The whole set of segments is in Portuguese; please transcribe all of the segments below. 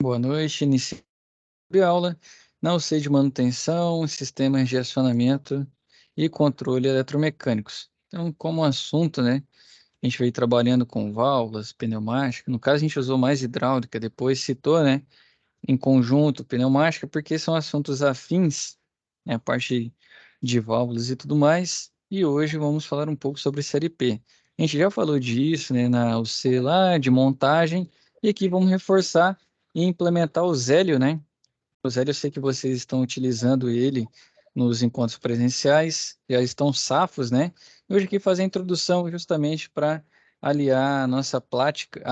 Boa noite, inicio de aula na UC de manutenção, sistemas de acionamento e controle eletromecânicos. Então, como assunto, né, a gente veio trabalhando com válvulas, pneumática, no caso a gente usou mais hidráulica, depois citou, né, em conjunto pneumática, porque são assuntos afins, né, a parte de válvulas e tudo mais, e hoje vamos falar um pouco sobre série P. A gente já falou disso, né, na UC lá, de montagem, e aqui vamos reforçar e implementar o Zélio, né? O Zélio, eu sei que vocês estão utilizando ele nos encontros presenciais, já estão safos, né? E hoje aqui fazer a introdução justamente para aliar a nossa plástica,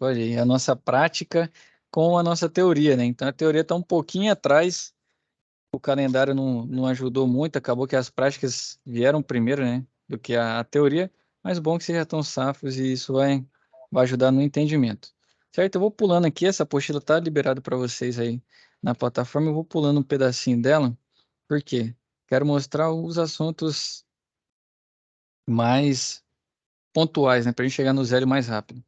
olha aí, a nossa prática com a nossa teoria, né? Então a teoria está um pouquinho atrás, o calendário não ajudou muito, acabou que as práticas vieram primeiro, né? Do que a teoria, mas bom que vocês já estão safos e isso vai ajudar no entendimento. Certo? Eu vou pulando aqui, essa apostila está liberada para vocês aí na plataforma, eu vou pulando um pedacinho dela, porque quero mostrar os assuntos mais pontuais, né? Para a gente chegar no zero mais rápido.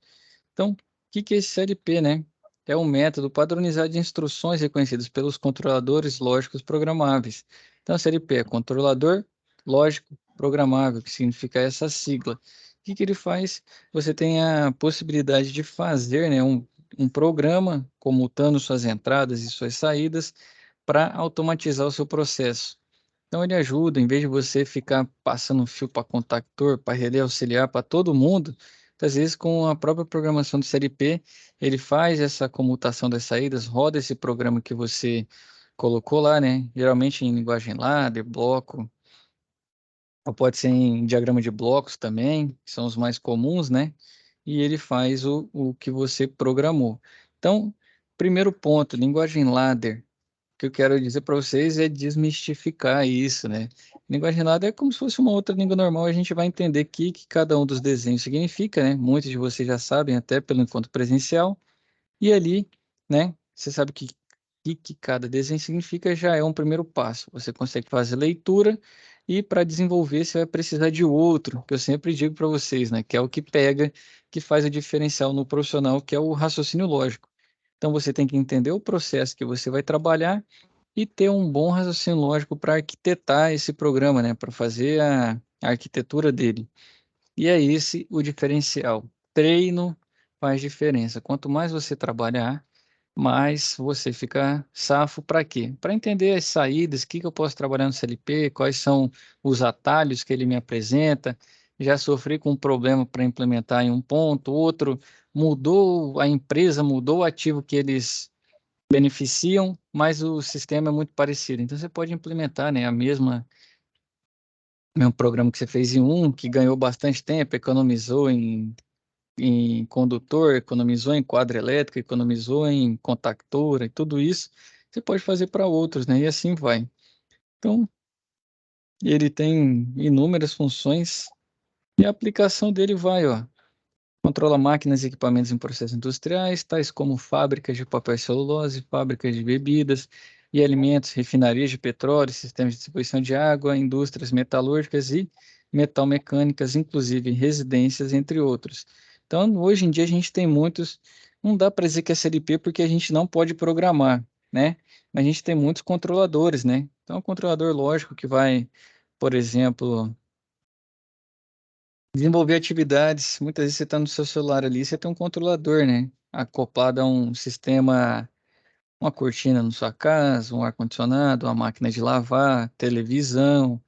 Então, o que que é esse CLP, né? É um método padronizado de instruções reconhecidas pelos controladores lógicos programáveis. Então, CLP é controlador lógico programável, que significa essa sigla. O que que ele faz? Você tem a possibilidade de fazer, né, um programa comutando suas entradas e suas saídas para automatizar o seu processo. Então, ele ajuda, em vez de você ficar passando fio para contactor, para relé auxiliar para todo mundo, às vezes, com a própria programação do CLP, ele faz essa comutação das saídas, roda esse programa que você colocou lá, né? Geralmente em linguagem ladder, bloco, ou pode ser em diagrama de blocos também, que são os mais comuns, né? E ele faz o que você programou. Então, primeiro ponto, linguagem ladder que eu quero dizer para vocês é desmistificar isso, né? Linguagem ladder é como se fosse uma outra língua normal, a gente vai entender que cada um dos desenhos significa, né? Muitos de vocês já sabem, até pelo encontro presencial, e ali, né? Você sabe que cada desenho significa já é um primeiro passo. Você consegue fazer leitura e para desenvolver você vai precisar de outro, que eu sempre digo para vocês, né? Que é o que pega, que faz o diferencial no profissional, que é o raciocínio lógico. Então você tem que entender o processo que você vai trabalhar e ter um bom raciocínio lógico para arquitetar esse programa, né? Para fazer a arquitetura dele. E é esse o diferencial. Treino faz diferença. Quanto mais você trabalhar, mais você fica safo para quê? Para entender as saídas, o que que eu posso trabalhar no CLP, quais são os atalhos que ele me apresenta. Já sofri com um problema para implementar em um ponto, outro mudou, a empresa mudou o ativo que eles beneficiam, mas o sistema é muito parecido. Então você pode implementar, né, a mesmo programa que você fez em um, que ganhou bastante tempo, economizou em condutor, economizou em quadro elétrico, economizou em contactora e tudo isso, você pode fazer para outros, né? E assim vai. Então, ele tem inúmeras funções e a aplicação dele vai, ó, controla máquinas e equipamentos em processos industriais, tais como fábricas de papel e celulose, fábricas de bebidas e alimentos, refinarias de petróleo, sistemas de distribuição de água, indústrias metalúrgicas e metalmecânicas, inclusive residências, entre outros. Então, hoje em dia a gente tem muitos, não dá para dizer que é SLP porque a gente não pode programar, né? Mas a gente tem muitos controladores, né? Então, o controlador lógico que vai, por exemplo, desenvolver atividades, muitas vezes você está no seu celular ali, você tem um controlador, né? Acoplado a um sistema, uma cortina na sua casa, um ar-condicionado, uma máquina de lavar, televisão,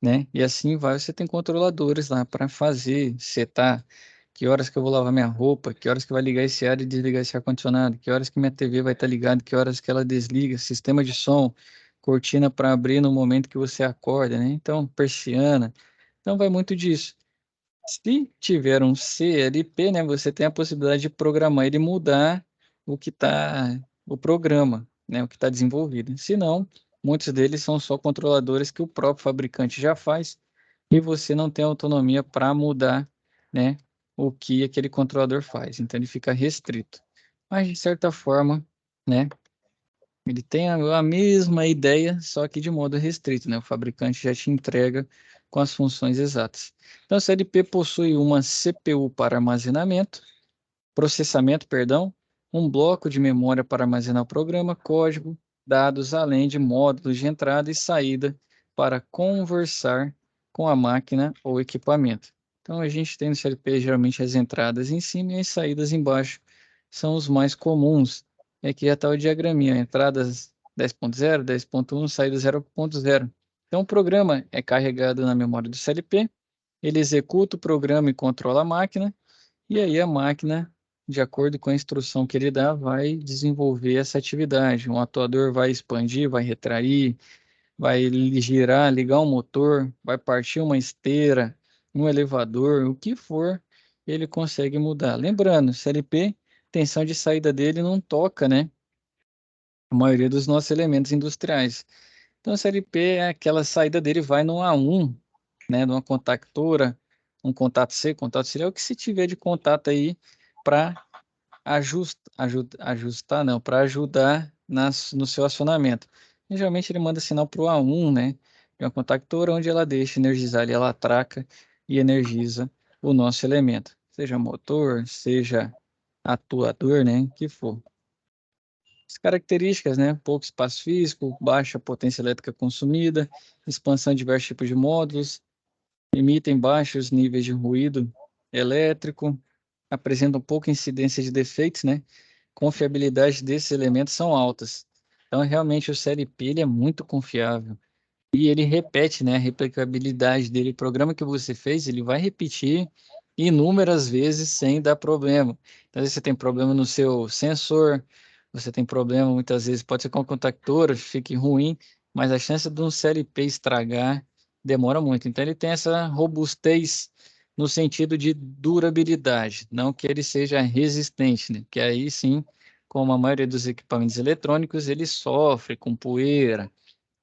né? E assim vai, você tem controladores lá para fazer, setar que horas que eu vou lavar minha roupa, que horas que vai ligar esse ar e desligar esse ar-condicionado, que horas que minha TV vai estar ligada, que horas que ela desliga, sistema de som, cortina para abrir no momento que você acorda, né? Então, persiana. Então vai muito disso. Se tiver um CLP, né, você tem a possibilidade de programar ele mudar o programa, né, o que está desenvolvido. Se não, muitos deles são só controladores que o próprio fabricante já faz e você não tem autonomia para mudar, né, o que aquele controlador faz. Então ele fica restrito. Mas de certa forma, né, ele tem a mesma ideia, só que de modo restrito, né? O fabricante já te entrega com as funções exatas. Então, a CLP possui uma CPU para armazenamento, processamento, perdão, um bloco de memória para armazenar o programa, código, dados, além de módulos de entrada e saída para conversar com a máquina ou equipamento. Então, a gente tem no CLP geralmente as entradas em cima e as saídas embaixo. São os mais comuns. E aqui já está o diagraminha, entradas 10.0, 10.1, saída 0.0. Então, o programa é carregado na memória do CLP, ele executa o programa e controla a máquina, e aí a máquina, de acordo com a instrução que ele dá, vai desenvolver essa atividade. Um atuador vai expandir, vai retrair, vai girar, ligar um motor, vai partir uma esteira, um elevador, o que for, ele consegue mudar. Lembrando, CLP, tensão de saída dele não toca, né? A maioria dos nossos elementos industriais. Então, a CLP é aquela saída dele vai no A1, né? Numa contactora, um contato C, contato C, é o que se tiver de contato aí para ajustar, não, para ajudar no seu acionamento. E, geralmente ele manda sinal para o A1, né? É uma contactora onde ela deixa energizar ali, ela atraca e energiza o nosso elemento, seja motor, seja atuador, né? Que for. As características, né? Pouco espaço físico, baixa potência elétrica consumida, expansão de diversos tipos de módulos, emitem baixos níveis de ruído elétrico, apresentam pouca incidência de defeitos, né? Confiabilidade desses elementos são altas. Então, realmente, o CLP ele é muito confiável. E ele repete, né? A replicabilidade dele. O programa que você fez, ele vai repetir inúmeras vezes sem dar problema. Então, às vezes você tem problema no seu sensor, você tem problema, muitas vezes, pode ser com a contactora, fique ruim, mas a chance de um CLP estragar demora muito. Então, ele tem essa robustez no sentido de durabilidade, não que ele seja resistente, né? Que aí sim, como a maioria dos equipamentos eletrônicos, ele sofre com poeira,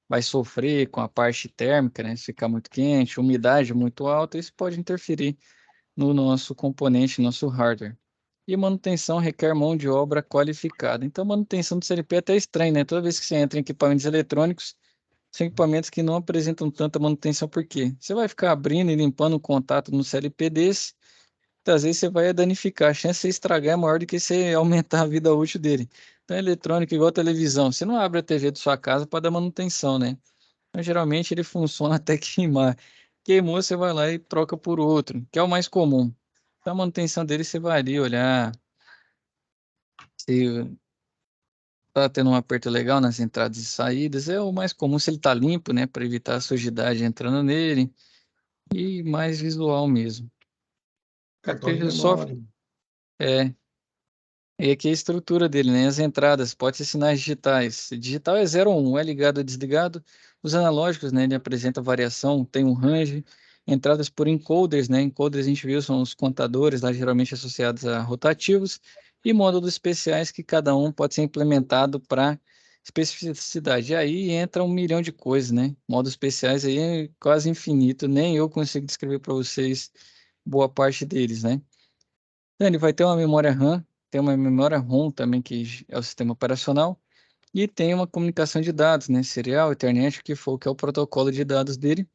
vai sofrer com a parte térmica, né? Se ficar muito quente, umidade muito alta, isso pode interferir no nosso componente, nosso hardware. E manutenção requer mão de obra qualificada. Então, manutenção do CLP é até estranho, né? Toda vez que você entra em equipamentos eletrônicos, são equipamentos que não apresentam tanta manutenção, por quê? Você vai ficar abrindo e limpando o contato no CLP desse, muitas vezes você vai danificar. A chance de você estragar é maior do que você aumentar a vida útil dele. Então, é eletrônico igual a televisão. Você não abre a TV da sua casa para dar manutenção, né? Então, geralmente ele funciona até queimar. Queimou, você vai lá e troca por outro, que é o mais comum. Então, a manutenção dele, você vai ali olhar se está tendo um aperto legal nas entradas e saídas. É o mais comum se ele está limpo, né? Para evitar a sujidade entrando nele. E mais visual mesmo. Cartão de Característica do software. memória. É. E aqui é a estrutura dele, né? As entradas, pode ser sinais digitais. Digital é 0 ou 1, é ligado ou desligado. Os analógicos, né? Ele apresenta variação, tem um range. Entradas por encoders, né? Encoders a gente viu, são os contadores, lá geralmente associados a rotativos. E módulos especiais que cada um pode ser implementado para especificidade. E aí entra 1 milhão de coisas, né? Módulos especiais aí é quase infinito, nem eu consigo descrever para vocês boa parte deles, né? Então, ele vai ter uma memória RAM, tem uma memória ROM também, que é o sistema operacional, e tem uma comunicação de dados, né? Serial, Ethernet, o que for, que é o protocolo de dados dele.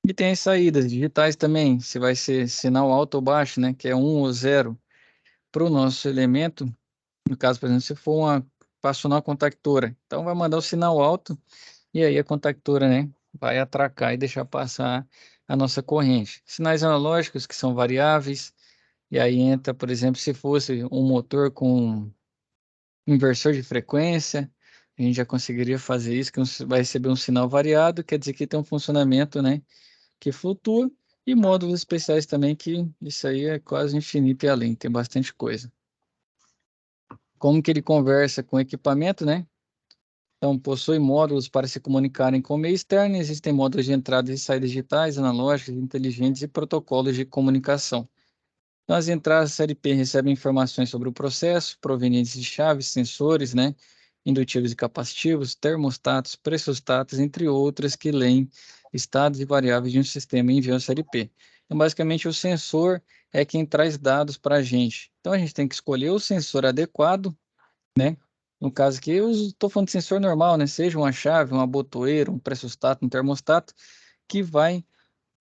E tem as saídas digitais também, se vai ser sinal alto ou baixo, né? Que é 1 ou 0 para o nosso elemento. No caso, por exemplo, se for uma passou na contactora, então vai mandar o sinal alto e aí a contactora, né, vai atracar e deixar passar a nossa corrente. Sinais analógicos que são variáveis, e aí entra, por exemplo, se fosse um motor com inversor de frequência, a gente já conseguiria fazer isso, que vai receber um sinal variado, quer dizer que tem um funcionamento, né, que flutua, e módulos especiais também, que isso aí é quase infinito e além, tem bastante coisa. Como que ele conversa com o equipamento, né? Então, possui módulos para se comunicarem com o meio externo, existem módulos de entrada e saída digitais, analógicos, inteligentes e protocolos de comunicação. Então, as entradas CLP recebem informações sobre o processo, provenientes de chaves, sensores, né, indutivos e capacitivos, termostatos, pressostatos, entre outras, que leem estados e variáveis de um sistema e enviam CLP. Então, basicamente, o sensor é quem traz dados para a gente. Então, a gente tem que escolher o sensor adequado, né? No caso aqui, eu estou falando de sensor normal, né? Seja uma chave, uma botoeira, um pressostato, um termostato, que vai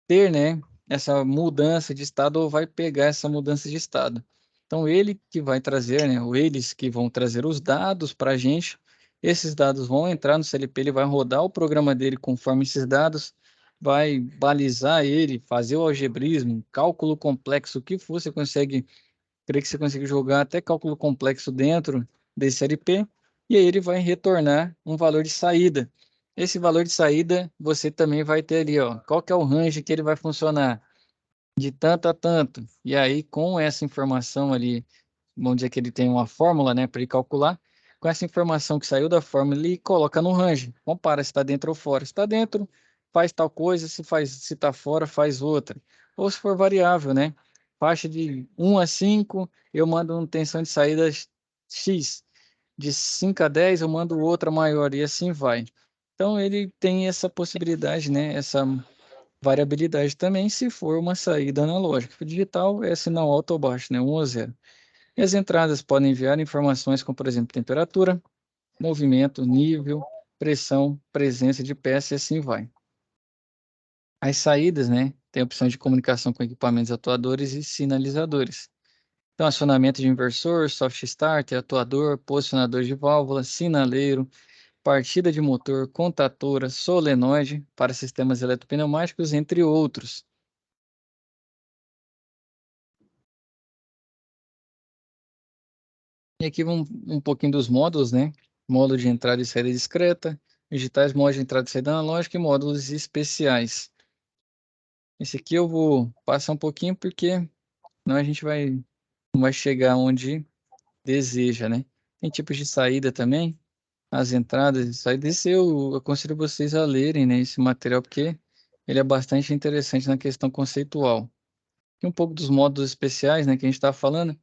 ter, né, essa mudança de estado ou vai pegar essa mudança de estado. Então, ele que vai trazer, né, ou eles que vão trazer os dados para a gente, esses dados vão entrar no CLP, ele vai rodar o programa dele conforme esses dados, vai balizar ele, fazer o algebrismo, cálculo complexo, o que for, você consegue, creio que você consegue jogar até cálculo complexo dentro desse LP, e aí ele vai retornar um valor de saída. Esse valor de saída, você também vai ter ali, ó, qual que é o range que ele vai funcionar, de tanto a tanto. E aí, com essa informação ali, vamos dizer que ele tem uma fórmula, né, para ele calcular. Com essa informação que saiu da fórmula, ele coloca no range. Compara se está dentro ou fora. Se está dentro, faz tal coisa, se está fora, faz outra. Ou se for variável, né? Faixa de 1 a 5, eu mando uma tensão de saída X. De 5 a 10, eu mando outra maior, e assim vai. Então, ele tem essa possibilidade, né? Essa variabilidade também, se for uma saída analógica. O digital é sinal alto ou baixo, né? 1 ou 0. E as entradas podem enviar informações como, por exemplo, temperatura, movimento, nível, pressão, presença de peça e assim vai. As saídas, né, tem a opção de comunicação com equipamentos atuadores e sinalizadores. Então, acionamento de inversor, soft starter, atuador, posicionador de válvula, sinaleiro, partida de motor, contatora, solenoide para sistemas eletropneumáticos, entre outros. E aqui um pouquinho dos módulos, né? Módulo de entrada e saída discreta, digitais, módulo de entrada e saída analógica e módulos especiais. Esse aqui eu vou passar um pouquinho porque não a gente não vai chegar onde deseja, né? Tem tipos de saída também, as entradas e saídas. Esse eu aconselho vocês a lerem, né, esse material porque ele é bastante interessante na questão conceitual. E um pouco dos módulos especiais, né, que a gente está falando.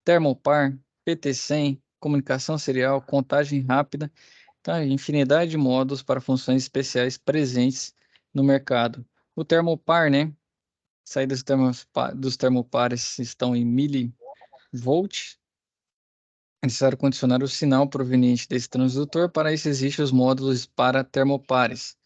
Termopar, PT100, comunicação serial, contagem rápida, tá? Infinidade de módulos para funções especiais presentes no mercado. O Termopar, né? Saídas dos termopares estão em milivolt. É necessário condicionar o sinal proveniente desse transdutor. Para isso existem os módulos para termopares.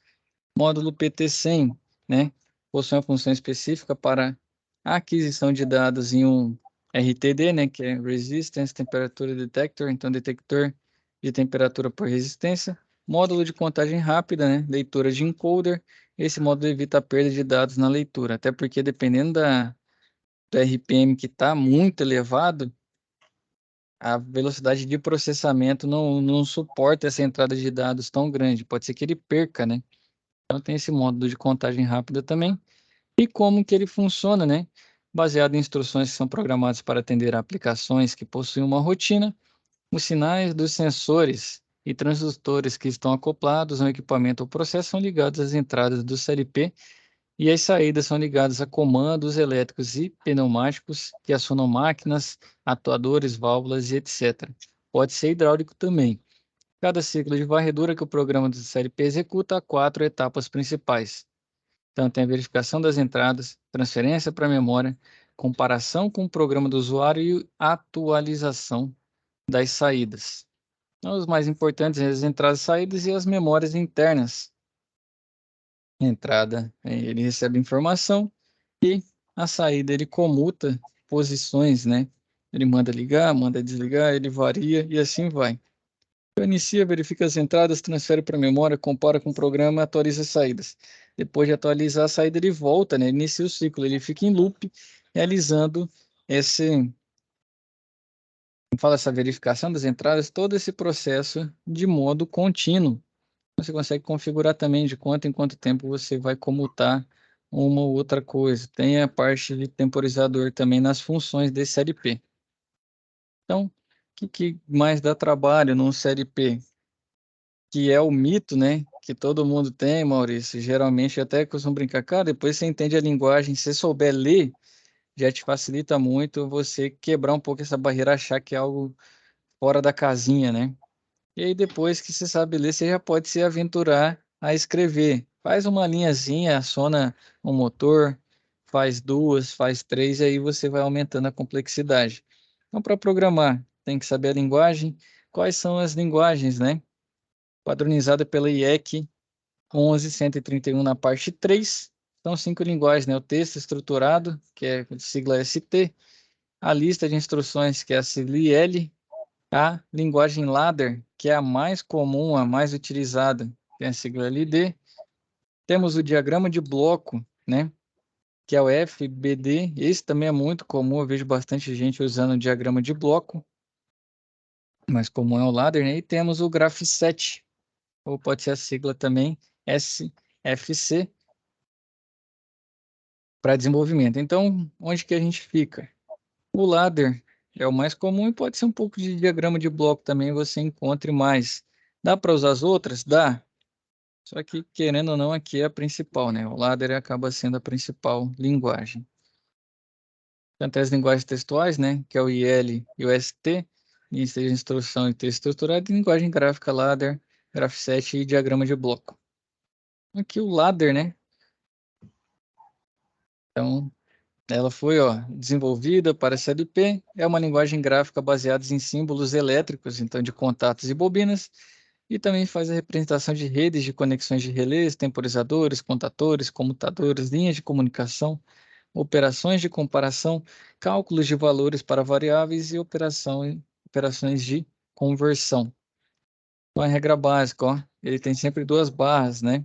Módulo PT100, né? Possui uma função específica para a aquisição de dados em um RTD, né? Que é Resistance Temperature Detector, então detector de temperatura por resistência. Módulo de contagem rápida, né? Leitura de encoder. Esse módulo evita a perda de dados na leitura, até porque dependendo do RPM que está muito elevado, a velocidade de processamento não suporta essa entrada de dados tão grande. Pode ser que ele perca, né? Então tem esse módulo de contagem rápida também. E como que ele funciona, né? Baseado em instruções que são programadas para atender a aplicações que possuem uma rotina, os sinais dos sensores e transdutores que estão acoplados ao equipamento ou processo são ligados às entradas do CLP e as saídas são ligadas a comandos elétricos e pneumáticos que acionam máquinas, atuadores, válvulas e etc. Pode ser hidráulico também. Cada ciclo de varredura que o programa do CLP executa há 4 etapas principais. Então, tem a verificação das entradas, transferência para a memória, comparação com o programa do usuário e atualização das saídas. Então, os mais importantes são as entradas e saídas e as memórias internas. Entrada, ele recebe informação e a saída, ele comuta posições, né? Ele manda ligar, manda desligar, ele varia e assim vai. Inicia, verifica as entradas, transfere para a memória, compara com o programa, atualiza as saídas. Depois de atualizar a saída, ele volta, né? Inicia o ciclo, ele fica em loop, realizando essa verificação das entradas, todo esse processo de modo contínuo. Você consegue configurar também de quanto em quanto tempo você vai comutar uma ou outra coisa. Tem a parte de temporizador também nas funções desse CLP. Então, o que mais dá trabalho num CLP? Que é o mito, né? Que todo mundo tem, Maurício. Geralmente, eu até costumo brincar, cara, depois você entende a linguagem, se você souber ler, já te facilita muito você quebrar um pouco essa barreira, achar que é algo fora da casinha, né? E aí, depois que você sabe ler, você já pode se aventurar a escrever. Faz uma linhazinha, aciona um motor, faz duas, faz três, e aí você vai aumentando a complexidade. Então, para programar, tem que saber a linguagem. Quais são as linguagens, né? Padronizada pela IEC 11131 na parte 3. São 5 linguagens, né? O texto estruturado, que é sigla ST, a lista de instruções, que é a CLL, a linguagem ladder, que é a mais comum, a mais utilizada, tem a sigla LD. Temos o diagrama de bloco, né, que é o FBD. Esse também é muito comum, eu vejo bastante gente usando o diagrama de bloco, mas comum é o ladder, né? E temos o Graph7, ou pode ser a sigla também SFC, para desenvolvimento. Então, onde que a gente fica? O ladder é o mais comum e pode ser um pouco de diagrama de bloco também, você encontre mais. Dá para usar as outras? Dá. Só que, querendo ou não, aqui é a principal, né? O ladder acaba sendo a principal linguagem. Então, tem as linguagens textuais, né? Que é o IL e o ST, lista de instrução e texto estruturado, e linguagem gráfica, ladder, Graph7 e diagrama de bloco. Aqui o ladder, né? Então, ela foi, ó, desenvolvida para CLP, é uma linguagem gráfica baseada em símbolos elétricos, então de contatos e bobinas, e também faz a representação de redes de conexões de relés, temporizadores, contadores, comutadores, linhas de comunicação, operações de comparação, cálculos de valores para variáveis e operações de conversão. Então, a regra básica, ó, ele tem sempre duas barras, né,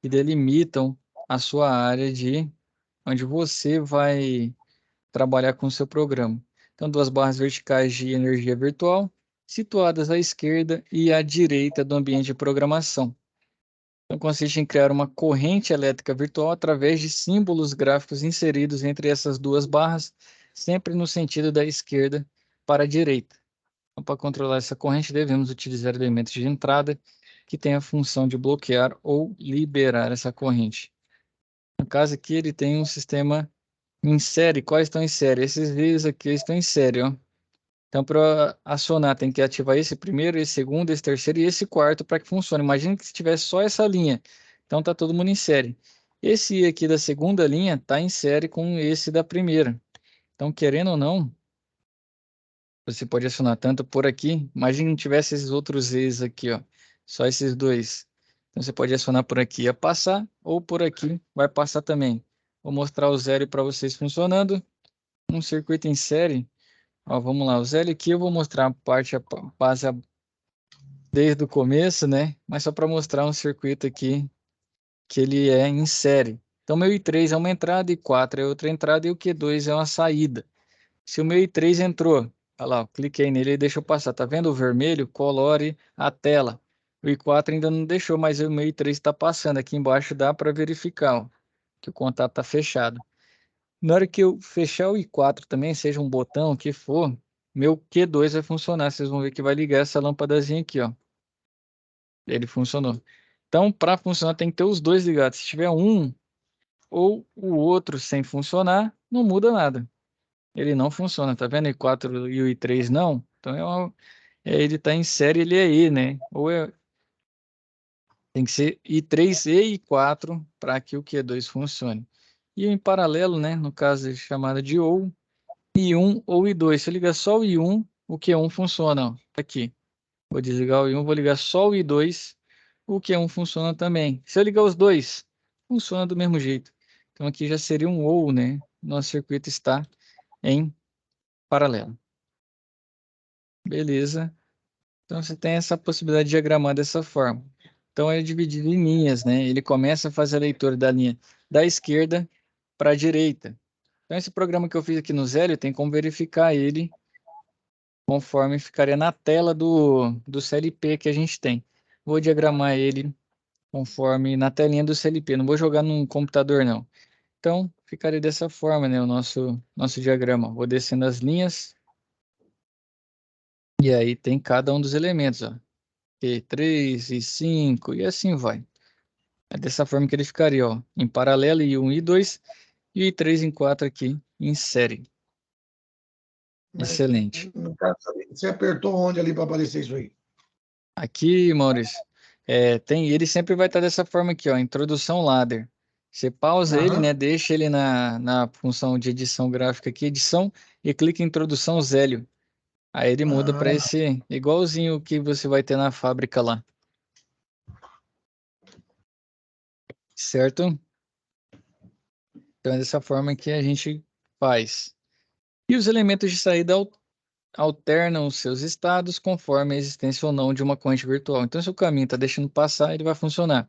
que delimitam a sua área de onde você vai trabalhar com o seu programa. Então, duas barras verticais de energia virtual, situadas à esquerda e à direita do ambiente de programação. Então, consiste em criar uma corrente elétrica virtual através de símbolos gráficos inseridos entre essas duas barras, sempre no sentido da esquerda para a direita. Então, para controlar essa corrente, devemos utilizar elementos de entrada que têm a função de bloquear ou liberar essa corrente. No caso aqui, ele tem um sistema em série. Quais estão em série? Esses vídeos aqui estão em série, ó. Então, para acionar, tem que ativar esse primeiro, esse segundo, esse terceiro e esse quarto para que funcione. Imagina que se tivesse só essa linha. Então, tá todo mundo em série. Esse aqui da segunda linha está em série com esse da primeira. Então, querendo ou não, você pode acionar tanto por aqui. Imagina que tivesse esses outros Z's aqui, ó. Só esses dois. Então, você pode acionar por aqui, ia passar, ou por aqui, vai passar também. Vou mostrar o zero para vocês funcionando. Um circuito em série. Ó, vamos lá, o zero aqui eu vou mostrar a parte base desde o começo, né? Mas só para mostrar um circuito aqui que ele é em série. Então, meu I3 é uma entrada, I4 é outra entrada e o Q2 é uma saída. Se o meu I3 entrou, olha lá, eu cliquei nele e deixa eu passar. Tá vendo o vermelho? Colore a tela. O I4 ainda não deixou, mas o meu I3 está passando. Aqui embaixo dá para verificar, ó, que o contato está fechado. Na hora que eu fechar o I4 também, seja um botão, o que for, meu Q2 vai funcionar. Vocês vão ver que vai ligar essa lâmpadazinha aqui, ó. Ele funcionou. Então, para funcionar, tem que ter os dois ligados. Se tiver um ou o outro sem funcionar, não muda nada. Ele não funciona, tá vendo? I4 e o I3 não. Então, ele está em série, ele é E, né? Tem que ser I3 e I4 para que o Q2 funcione. E em paralelo, né? No caso, é chamada de OU, I1 ou I2. Se eu ligar só o I1, o Q1 funciona, ó. Aqui. Vou desligar o I1, vou ligar só o I2, o Q1 funciona também. Se eu ligar os dois, funciona do mesmo jeito. Então aqui já seria um OU, né? Nosso circuito está em paralelo. Beleza. Então você tem essa possibilidade de diagramar dessa forma. Então é dividido em linhas, né? Ele começa a fazer a leitura da linha da esquerda para a direita. Então esse programa que eu fiz aqui no Zélio, tem como verificar ele conforme ficaria na tela do CLP que a gente tem. Vou diagramar ele conforme na telinha do CLP, não vou jogar num computador não. Então, ficaria dessa forma, né, o nosso diagrama. Vou descendo as linhas e aí tem cada um dos elementos, ó. E3, I5 e assim vai. É dessa forma que ele ficaria, ó, em paralelo, I1 e I2 e I3 em 4 aqui em série. Mas, Excelente. no caso, você apertou onde ali para aparecer isso aí? Aqui, Maurício, ele sempre vai estar dessa forma aqui, ó, introdução ladder. Você pausa ele, Aham. né, deixa ele na função de edição gráfica aqui, edição, e clica em introdução Zélio. Aí ele muda para Ah, esse igualzinho que você vai ter na fábrica lá, certo? Então é dessa forma que a gente faz. E os elementos de saída alternam os seus estados conforme a existência ou não de uma corrente virtual. Então, se o caminho está deixando passar, ele vai funcionar.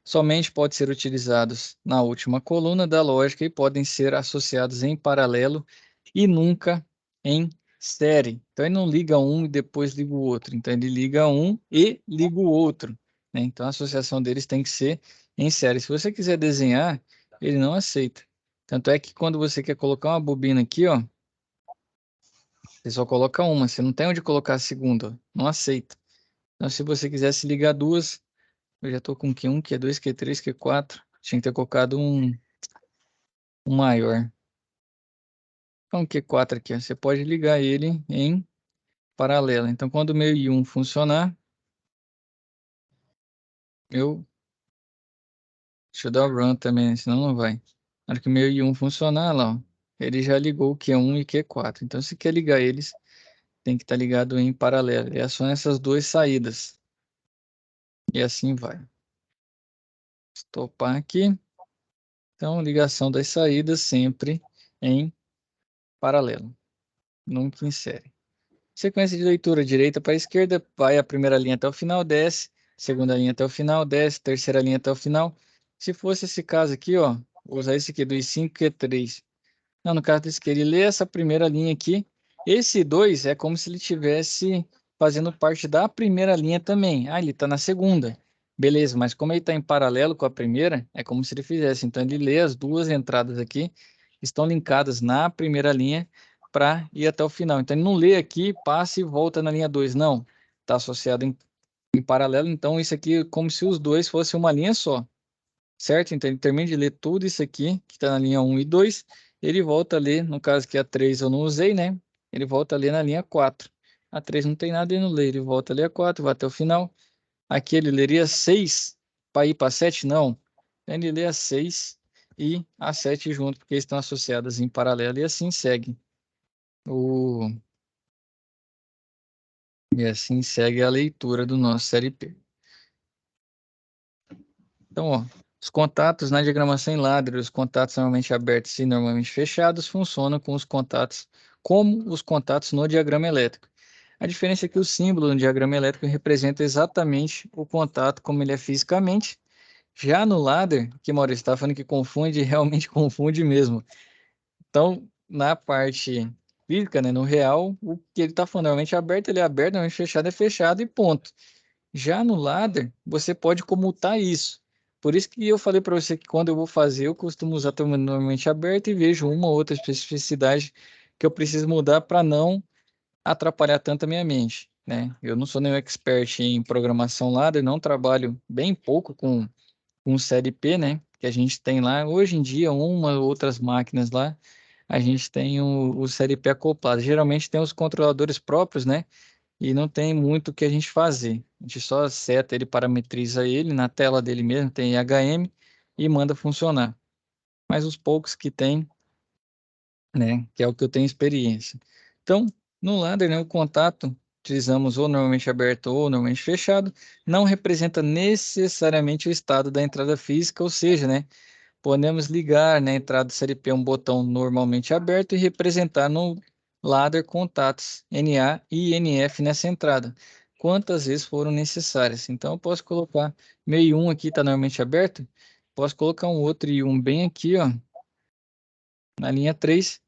Somente pode ser utilizados na última coluna da lógica e podem ser associados em paralelo e nunca em série. Então, ele não liga um e depois liga o outro. Então, ele liga um e liga o outro, né? Então, a associação deles tem que ser em série. Se você quiser desenhar, ele não aceita. Tanto é que quando você quer colocar uma bobina aqui, ó, você só coloca uma, você não tem onde colocar a segunda, ó, não aceita. Então, se você quisesse ligar duas, eu já estou com Q1, Q2, Q3, Q4. Tinha que ter colocado um maior. Então, Q4 aqui, ó, você pode ligar ele em paralelo. Então, quando o meu I1 funcionar, deixa eu dar o run também, senão não vai. Na hora que o meu I1 funcionar, lá, ó, ele já ligou o Q1 e Q4. Então, se quer ligar eles, tem que estar ligado em paralelo. E é só essas duas saídas. E assim vai. Estopar aqui. Então, ligação das saídas sempre em paralelo. Nunca em série. Sequência de leitura, direita para esquerda, vai a primeira linha até o final, desce, segunda linha até o final, desce, terceira linha até o final. Se fosse esse caso aqui, ó, vou usar esse aqui do I5, que é 3. Não, no caso desse aqui, ele lê essa primeira linha aqui. Esse 2 é como se ele estivesse fazendo parte da primeira linha também. Ah, ele está na segunda. Beleza, mas como ele está em paralelo com a primeira, é como se ele fizesse. Então, ele lê as duas entradas aqui, estão linkadas na primeira linha para ir até o final. Então, ele não lê aqui, passa e volta na linha 2. Não, está associado em paralelo. Então, isso aqui é como se os dois fossem uma linha só. Certo? Então, ele termina de ler tudo isso aqui, que está na linha 1 e 2, ele volta a ler, no caso que a 3 eu não usei, né? Ele volta a ler na linha 4. A 3 não tem nada, ele não lê, ele volta a ler a 4, vai até o final. Aqui ele leria 6 para ir para 7? Não. Ele lê a 6 e a 7 junto, porque estão associadas em paralelo, e assim segue. O... E assim segue a leitura do nosso série P. Então, ó, os contatos na diagramação em ladder, os contatos normalmente abertos e normalmente fechados, funcionam com os contatos como os contatos no diagrama elétrico. A diferença é que o símbolo no diagrama elétrico representa exatamente o contato como ele é fisicamente. Já no ladder, que Maurício está falando que confunde, realmente confunde mesmo. Então, na parte física, né, no real, o que ele está falando normalmente é aberto, ele é aberto, normalmente fechado é fechado e ponto. Já no ladder, você pode comutar isso. Por isso que eu falei para você que quando eu vou fazer, eu costumo usar normalmente aberto e vejo uma ou outra especificidade que eu preciso mudar para não atrapalhar tanto a minha mente, né? Eu não sou nenhum expert em programação ladder, não trabalho bem pouco com série P, né? Que a gente tem lá, hoje em dia, uma ou outras máquinas lá, a gente tem o série P acoplado. Geralmente tem os controladores próprios, né? E não tem muito o que a gente fazer. A gente só seta ele, parametriza ele, na tela dele mesmo tem HM e manda funcionar. Mas os poucos que tem, né, que é o que eu tenho experiência. Então, no ladder, né, o contato, utilizamos ou normalmente aberto ou normalmente fechado, não representa necessariamente o estado da entrada física, ou seja, né, podemos ligar na entrada CLP um botão normalmente aberto e representar no ladder contatos NA e NF nessa entrada, quantas vezes foram necessárias. Então, eu posso colocar meio um aqui está normalmente aberto, posso colocar um outro e um bem aqui, ó, na linha 3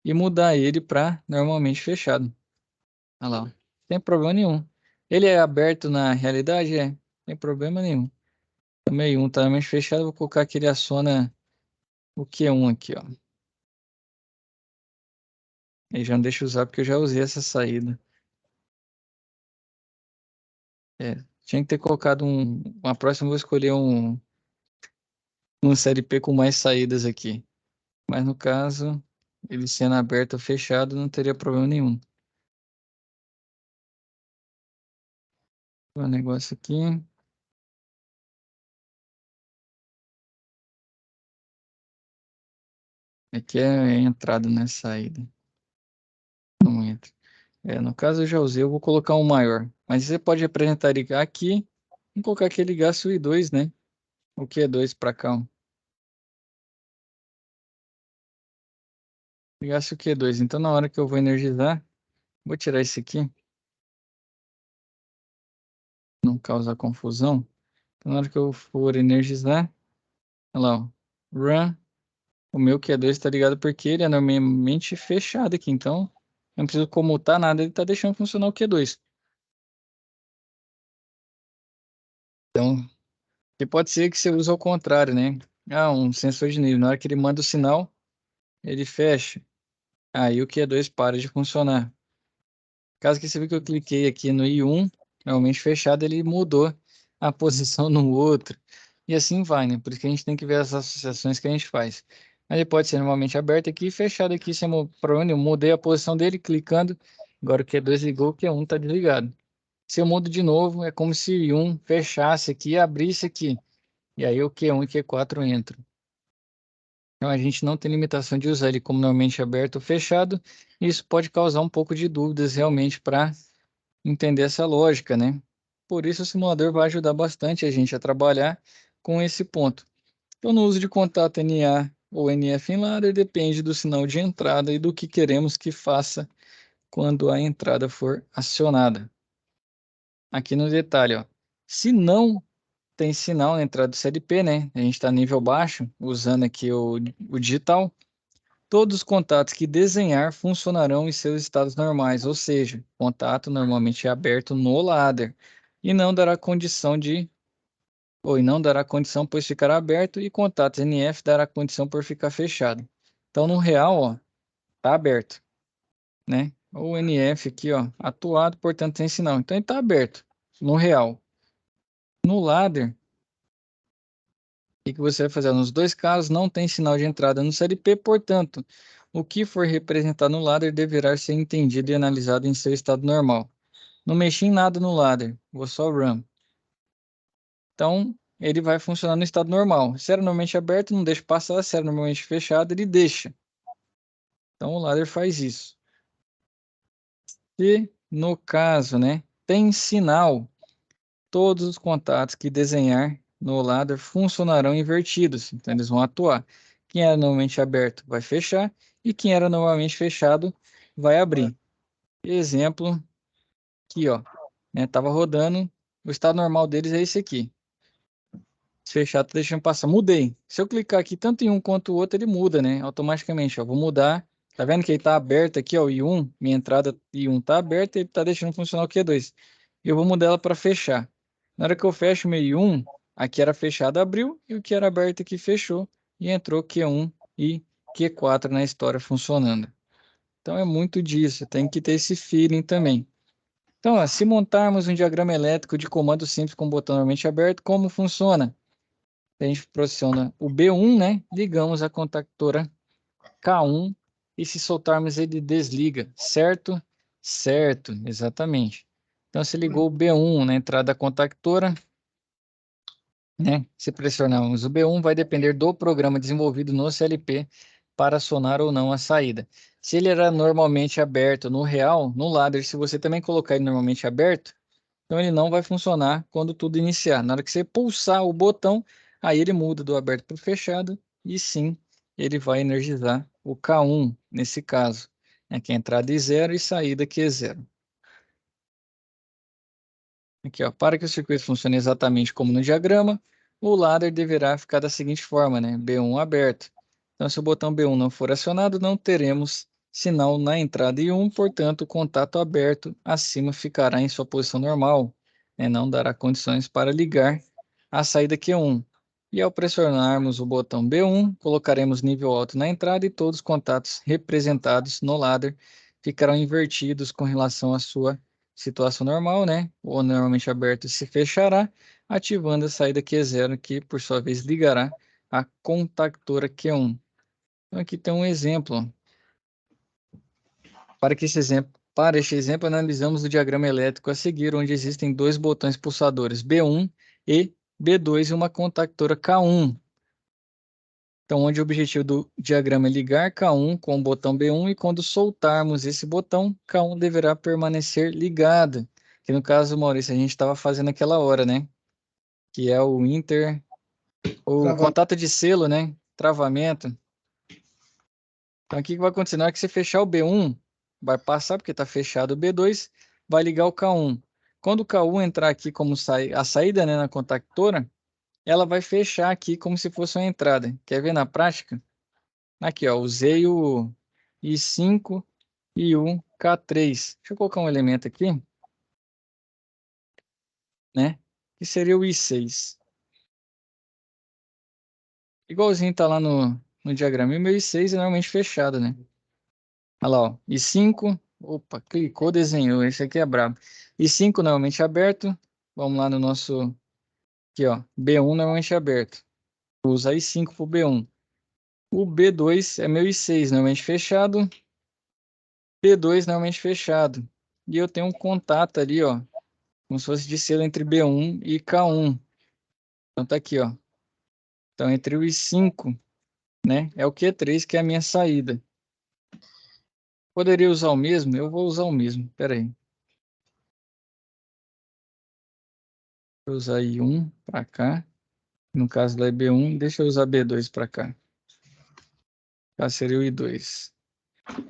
e mudar ele para normalmente fechado. Olha lá, ó. Sem problema nenhum. Ele é aberto na realidade? É, sem problema nenhum. O meio um está normalmente fechado, vou colocar que ele aciona o Q1 aqui, ó. Aí já não deixa eu usar porque eu já usei essa saída. É, tinha que ter colocado uma próxima, eu vou escolher um série P com mais saídas aqui. Mas no caso, ele sendo aberto ou fechado, não teria problema nenhum. O negócio aqui. Aqui é a entrada, né? Saída. Não entra. É, no caso eu já usei, eu vou colocar um maior. Mas você pode representar ele aqui e colocar que ele ligasse o I2, né? O Q2 para cá, ó. ligasse o Q2. Então, na hora que eu vou energizar, vou tirar esse aqui, não causar confusão. Então, na hora que eu for energizar, olha lá, ó, run, o meu Q2 está ligado porque ele é normalmente fechado aqui. Então, eu não preciso comutar nada, ele está deixando funcionar o Q2. Então, e pode ser que você use ao contrário, né? Ah, um sensor de nível. Na hora que ele manda o sinal, ele fecha. Aí o Q2 para de funcionar. Caso que você viu que eu cliquei aqui no I1, normalmente fechado, ele mudou a posição no outro. E assim vai, né? Por isso que a gente tem que ver as associações que a gente faz. Mas ele pode ser normalmente aberto aqui e fechado aqui. Para onde eu mudei a posição dele, clicando. Agora o Q2 ligou, o Q1 está desligado. Se eu mudo de novo, é como se o I1 fechasse aqui e abrisse aqui. E aí o Q1 e Q4 entram. Então a gente não tem limitação de usar ele como normalmente aberto ou fechado. E isso pode causar um pouco de dúvidas realmente para entender essa lógica, né? Por isso o simulador vai ajudar bastante a gente a trabalhar com esse ponto. Então no uso de contato NA ou NF em ladder depende do sinal de entrada e do que queremos que faça quando a entrada for acionada. Aqui no detalhe, ó. Se não tem sinal na entrada do CLP, né? A gente está nível baixo, usando aqui o digital. Todos os contatos que desenhar funcionarão em seus estados normais, ou seja, contato normalmente é aberto no ladder e não dará condição não dará condição pois ficará aberto e contatos NF dará condição por ficar fechado. Então no real, ó, tá aberto, né? O NF aqui, ó, atuado, portanto sem sinal. Então ele tá aberto no real. No ladder, o que você vai fazer? Nos dois casos, não tem sinal de entrada no CLP, portanto, o que for representado no ladder deverá ser entendido e analisado em seu estado normal. Não mexi em nada no ladder, vou só run. Então, ele vai funcionar no estado normal. Se era normalmente aberto, não deixa passar. Se era normalmente fechado, ele deixa. Então, o ladder faz isso. E, no caso, né, tem sinal, todos os contatos que desenhar no ladder funcionarão invertidos, então eles vão atuar. Quem era normalmente aberto vai fechar e quem era normalmente fechado vai abrir. Exemplo aqui, ó, né, tava rodando, o estado normal deles é esse aqui. Se fechar, tá deixando passar. Mudei. Se eu clicar aqui tanto em um quanto o outro, ele muda, né? Automaticamente, ó, vou mudar. Tá vendo que ele tá aberto aqui, ó, o I1, minha entrada I1 tá aberta, ele tá deixando funcionar o Q2. Eu vou mudar ela para fechar. Na hora que eu fecho o meu I1, aqui era fechado, abriu, e o que era aberto aqui fechou, e entrou Q1 e Q4 na história funcionando. Então é muito disso, tem que ter esse feeling também. Então, ó, se montarmos um diagrama elétrico de comando simples com o botão normalmente aberto, como funciona? A gente posiciona o B1, né? Ligamos a contactora K1 e se soltarmos ele desliga, certo? Certo, exatamente. Então, se ligou o B1 na entrada da contactora, né? Se pressionarmos o B1, vai depender do programa desenvolvido no CLP para acionar ou não a saída. Se ele era normalmente aberto no real, no ladder, se você também colocar ele normalmente aberto, então ele não vai funcionar quando tudo iniciar. Na hora que você pulsar o botão, aí ele muda do aberto para o fechado e sim, ele vai energizar o K1 nesse caso, né, que é entrada é 0 e saída que é 0. Aqui, ó, para que o circuito funcione exatamente como no diagrama, o ladder deverá ficar da seguinte forma, né? B1 aberto. Então, se o botão B1 não for acionado, não teremos sinal na entrada I1, portanto, o contato aberto acima ficará em sua posição normal, né? Não dará condições para ligar a saída Q1. E ao pressionarmos o botão B1, colocaremos nível alto na entrada e todos os contatos representados no ladder ficarão invertidos com relação à sua situação normal, né? O normalmente aberto se fechará, ativando a saída Q0, que por sua vez ligará a contactora Q1. Então aqui tem um exemplo, ó. Para este exemplo, analisamos o diagrama elétrico a seguir, onde existem dois botões pulsadores B1 e B2 e uma contactora K1. Então, onde o objetivo do diagrama é ligar K1 com o botão B1 e quando soltarmos esse botão, K1 deverá permanecer ligado. Que no caso, Maurício, a gente estava fazendo aquela hora, né? Que é o contato de selo, né? Travamento. Então, o que vai acontecer? Na hora que você fechar o B1, vai passar, porque está fechado o B2, vai ligar o K1. Quando o K1 entrar aqui como a saída, né, na contactora, ela vai fechar aqui como se fosse uma entrada. Quer ver na prática? Aqui, ó, usei o I5 e o K3. Deixa eu colocar um elemento aqui, né? Que seria o I6. Igualzinho tá lá no diagrama. E o meu I6 é normalmente fechado, né? Olha lá, ó. I5. Opa, clicou, desenhou. Esse aqui é brabo. I5 normalmente aberto. Vamos lá no nosso. Aqui, ó. B1 normalmente aberto. Vou usar I5 pro B1. O B2 é meu I6, normalmente fechado. B2 normalmente fechado. E eu tenho um contato ali, ó. Como se fosse de selo entre B1 e K1. Então tá aqui, ó. Então entre o I5, né? É o Q3 que é a minha saída. Poderia usar o mesmo? Eu vou usar o mesmo. Pera aí. Vou usar I1 para cá. No caso lá é B1. Deixa eu usar B2 para cá. Cá seria o I2.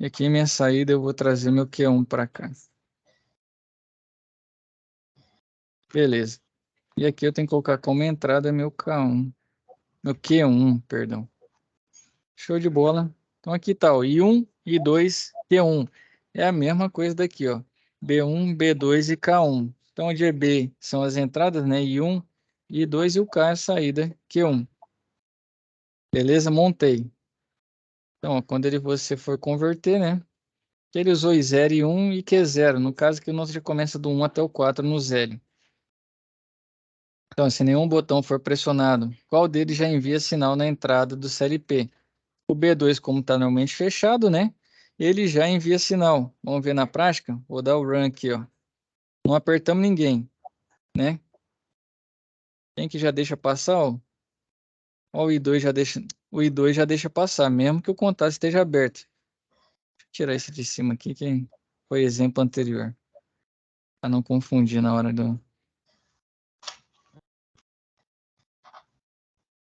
E aqui minha saída eu vou trazer meu Q1 para cá. Beleza. E aqui eu tenho que colocar como entrada meu K1. Meu Q1, perdão. Show de bola. Então aqui tá o I1, I2, Q1. É a mesma coisa daqui, ó. B1, B2 e K1. Então onde é B são as entradas, né? I1, I2 e o K é a saída, Q1. Beleza? Montei. Então, ó, quando você for converter, né? Ele usou I0 e 1 e Q0. No caso que o nosso já começa do 1 até o 4 no 0. Então, se nenhum botão for pressionado, qual deles já envia sinal na entrada do CLP? O B2, como está normalmente fechado, né? Ele já envia sinal. Vamos ver na prática? Vou dar o run aqui, ó. Não apertamos ninguém, né? Quem que já deixa passar, ó? Ó, o I2 já deixa passar, mesmo que o contato esteja aberto. Deixa eu tirar esse de cima aqui, que foi exemplo anterior. Para não confundir na hora do...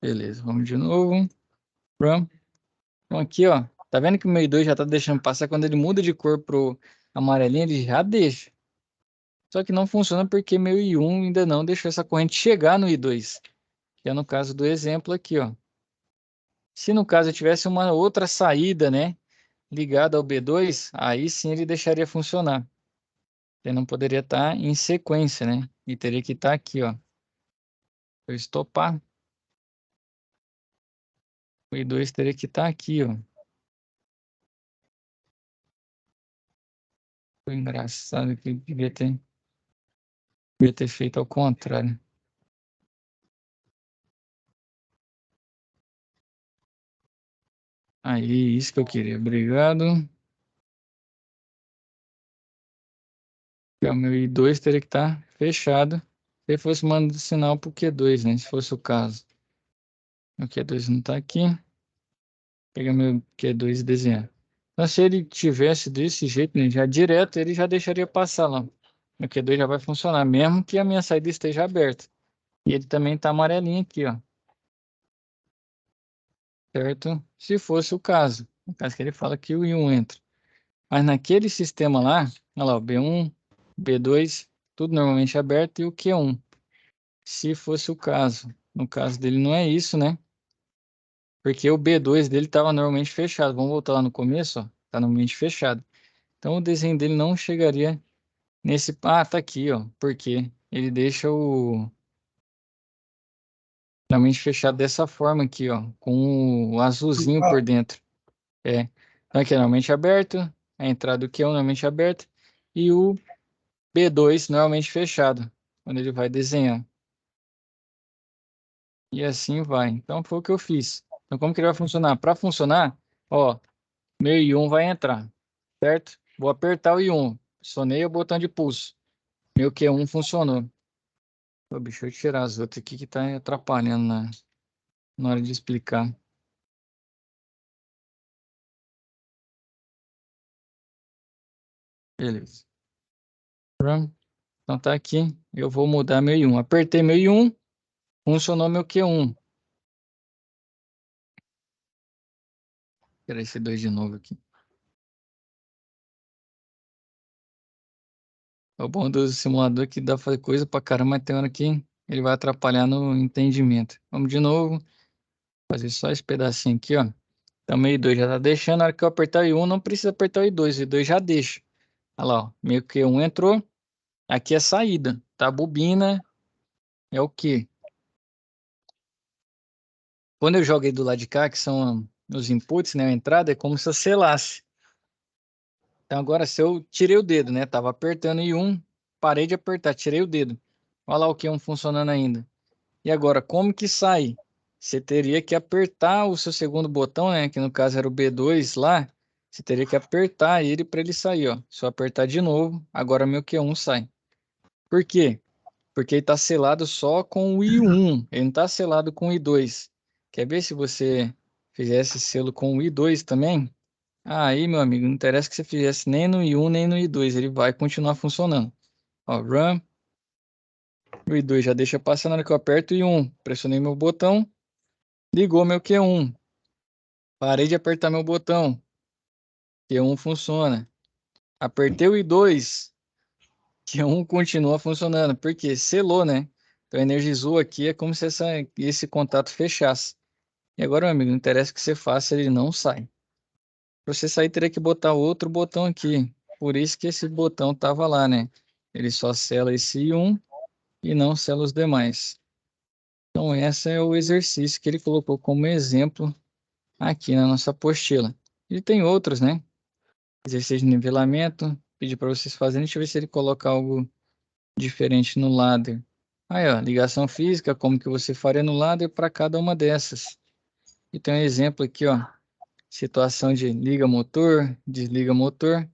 Beleza, vamos de novo. Run. Então aqui, ó. Tá vendo que o meu I2 já tá deixando passar? Quando ele muda de cor pro amarelinho, ele já deixa. Só que não funciona porque meu I1 ainda não deixou essa corrente chegar no I2. Que é no caso do exemplo aqui, ó. Se no caso eu tivesse uma outra saída, né? Ligada ao B2, aí sim ele deixaria funcionar. Ele não poderia estar em sequência, né? E teria que estar aqui, ó. Eu estopar. O I2 teria que estar aqui, ó. Foi engraçado que eu devia ter feito ao contrário. Aí, isso que eu queria. Obrigado. O meu I2 teria que estar fechado. Se fosse mandando sinal para o Q2, né? Se fosse o caso. O Q2 não está aqui. Pegar meu Q2 e desenhar. Então, se ele tivesse desse jeito, né, já direto, ele já deixaria passar lá. O Q2 já vai funcionar, mesmo que a minha saída esteja aberta. E ele também está amarelinho aqui, ó. Certo? Se fosse o caso. No caso que ele fala que o I1 entra. Mas naquele sistema lá, olha lá, o B1, B2, tudo normalmente aberto e o Q1. Se fosse o caso. No caso dele não é isso, né? Porque o B2 dele estava normalmente fechado. Vamos voltar lá no começo, ó. Tá normalmente fechado. Então o desenho dele não chegaria nesse... Ah, tá aqui, ó. Porque ele deixa o normalmente fechado dessa forma aqui, ó. Com o azulzinho por dentro. É. Então aqui é normalmente aberto. A entrada do Q1 normalmente aberta. E o B2 normalmente fechado. Quando ele vai desenhar. E assim vai. Então foi o que eu fiz. Então como que ele vai funcionar? Para funcionar, ó, meu I1 vai entrar, certo? Vou apertar o I1. Sonei o botão de pulso. Meu Q1 funcionou. Pô, deixa eu tirar as outras aqui que tá atrapalhando na hora de explicar. Beleza. Pronto. Então tá aqui. Eu vou mudar meu I1. Apertei meu I1. Funcionou meu Q1. Tirar esse 2 de novo aqui. O bom do simulador é que dá pra fazer coisa pra caramba, mas tem hora que ele vai atrapalhar no entendimento. Vamos de novo. Fazer só esse pedacinho aqui, ó. Então, meio 2 já tá deixando. Na hora que eu apertar o I1, não precisa apertar o I2. O I2 já deixa. Olha lá, ó. Meio que 1 entrou. Aqui é saída, tá? A bobina é o quê? Quando eu joguei do lado de cá, que são os inputs, né? A entrada é como se eu selasse. Então, agora, se eu tirei o dedo, né? Tava apertando I1, parei de apertar, tirei o dedo. Olha lá o Q1 funcionando ainda. E agora, como que sai? Você teria que apertar o seu segundo botão, né? Que no caso era o B2 lá. Você teria que apertar ele para ele sair, ó. Se eu apertar de novo, agora meu Q1 sai. Por quê? Porque ele está selado só com o I1. Ele não está selado com o I2. Quer ver se você fizesse selo com o I2 também? Aí, meu amigo, não interessa que você fizesse nem no I1 nem no I2. Ele vai continuar funcionando. Ó, run. O I2 já deixa passar na hora que eu aperto o I1. Pressionei meu botão. Ligou meu Q1. Parei de apertar meu botão. Q1 funciona. Apertei o I2. Q1 continua funcionando. Porque selou, né? Então energizou aqui. É como se esse contato fechasse. E agora, meu amigo, não interessa o que você faça, ele não sai. Para você sair, teria que botar outro botão aqui. Por isso que esse botão estava lá, né? Ele só sela esse I1 e não sela os demais. Então, esse é o exercício que ele colocou como exemplo aqui na nossa apostila. E tem outros, né? Exercício de nivelamento. Pedi para vocês fazerem. Deixa eu ver se ele coloca algo diferente no ladder. Aí, ó, ligação física, como que você faria no ladder para cada uma dessas. E tem um exemplo aqui, ó. Situação de liga motor, desliga motor.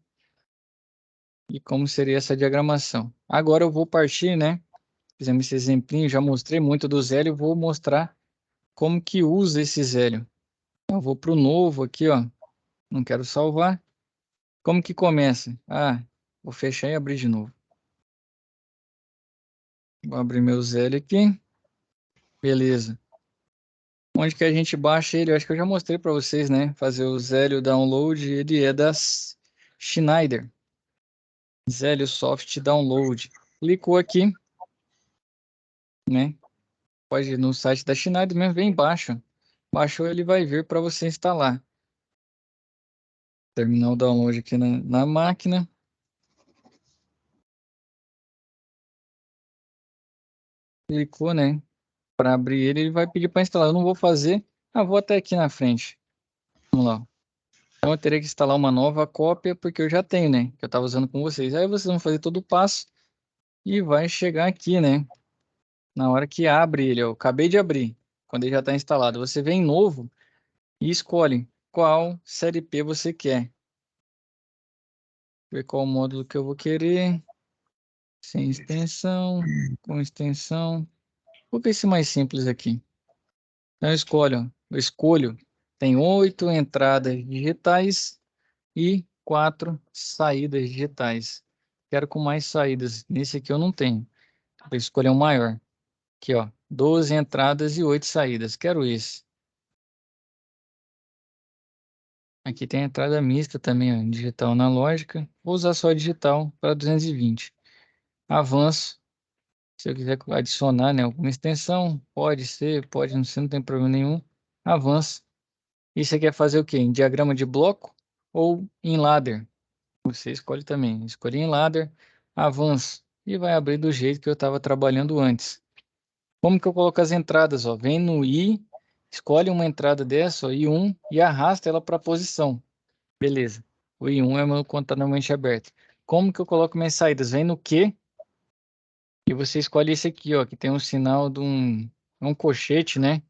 E como seria essa diagramação. Agora eu vou partir, né? Fizemos esse exemplinho, já mostrei muito do Zélio. Vou mostrar como que usa esse Zélio. Eu vou para o novo aqui, ó. Não quero salvar. Como que começa? Ah, vou fechar e abrir de novo. Vou abrir meu Zélio aqui. Beleza. Onde que a gente baixa ele? Eu acho que eu já mostrei para vocês, né? Fazer o Zélio download. Ele é da Schneider. Zélio Soft Download. Clicou aqui, né? Pode ir no site da Schneider mesmo, vem embaixo. Baixou, ele vai vir para você instalar. Terminar o download aqui na máquina. Clicou, né? Para abrir ele, ele vai pedir para instalar. Eu não vou fazer. Ah, vou até aqui na frente. Vamos lá. Então eu teria que instalar uma nova cópia, porque eu já tenho, né? Que eu estava usando com vocês. Aí vocês vão fazer todo o passo e vai chegar aqui, né? Na hora que abre ele, eu acabei de abrir. Quando ele já está instalado, você vem em novo e escolhe qual série P você quer. Ver qual módulo que eu vou querer. Sem extensão, com extensão. Vou ver esse mais simples aqui. Então eu escolho. Tem 8 entradas digitais e 4 saídas digitais. Quero com mais saídas. Nesse aqui eu não tenho. Vou escolher um maior. Aqui, ó. 12 entradas e 8 saídas. Quero esse. Aqui tem a entrada mista também, ó, digital analógica. Vou usar só a digital para 220. Avanço. Se eu quiser adicionar, né, alguma extensão, pode ser, pode não ser, não tem problema nenhum. Avança. E você quer fazer o quê? Em diagrama de bloco ou em ladder? Você escolhe também. Escolhi em ladder, avança. E vai abrir do jeito que eu estava trabalhando antes. Como que eu coloco as entradas? Ó? Vem no I, escolhe uma entrada dessa, ó, I1, e arrasta ela para a posição. Beleza. O I1 é o meu contato normalmente aberto. Como que eu coloco minhas saídas? Vem no Q. E você escolhe esse aqui, ó, que tem um sinal de um colchete, né?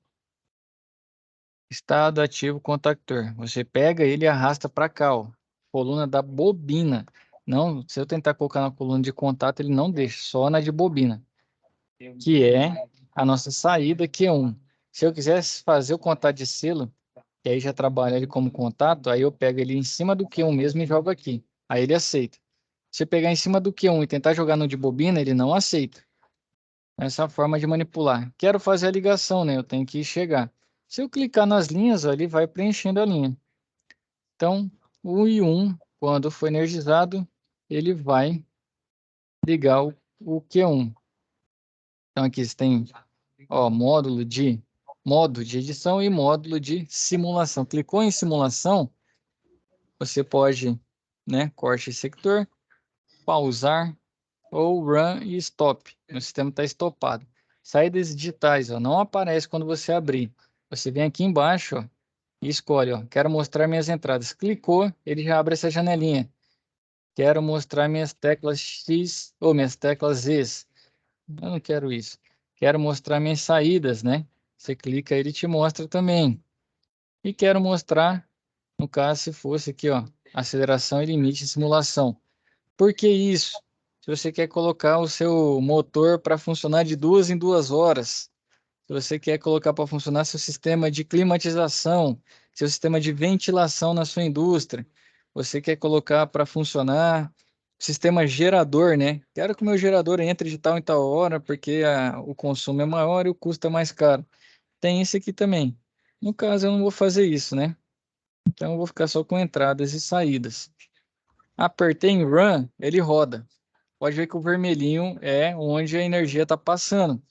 Estado ativo contactor. Você pega ele e arrasta para cá, ó. Coluna da bobina. Não, se eu tentar colocar na coluna de contato, ele não deixa, só na de bobina, que é a nossa saída Q1. Se eu quisesse fazer o contato de selo, que aí já trabalha ele como contato, aí eu pego ele em cima do Q1 mesmo e jogo aqui. Aí ele aceita. Se eu pegar em cima do Q1 e tentar jogar no de bobina, ele não aceita. Essa forma de manipular. Quero fazer a ligação, né? Eu tenho que chegar. Se eu clicar nas linhas, ó, ele vai preenchendo a linha. Então, o I1, quando for energizado, ele vai ligar o Q1. Então, aqui você tem, ó, modo de edição e módulo de simulação. Clicou em simulação, você pode, né, corte sector, pausar ou run e stop. O sistema está estopado. Saídas digitais, ó, não aparece quando você abrir. Você vem aqui embaixo, ó, e escolhe, ó, quero mostrar minhas entradas. Clicou, ele já abre essa janelinha. Quero mostrar minhas teclas X ou minhas teclas Z. Eu não quero isso. Quero mostrar minhas saídas, né? Você clica, ele te mostra também. E quero mostrar, no caso, se fosse aqui, ó, aceleração e limite de simulação. Por que isso? Se você quer colocar o seu motor para funcionar de 2 em 2 horas, se você quer colocar para funcionar seu sistema de climatização, seu sistema de ventilação na sua indústria, você quer colocar para funcionar sistema gerador, né? Quero que o meu gerador entre de tal em tal hora, porque o consumo é maior e o custo é mais caro. Tem esse aqui também. No caso, eu não vou fazer isso, né? Então, eu vou ficar só com entradas e saídas. Apertei em Run, ele roda. Pode ver que o vermelhinho é onde a energia está passando.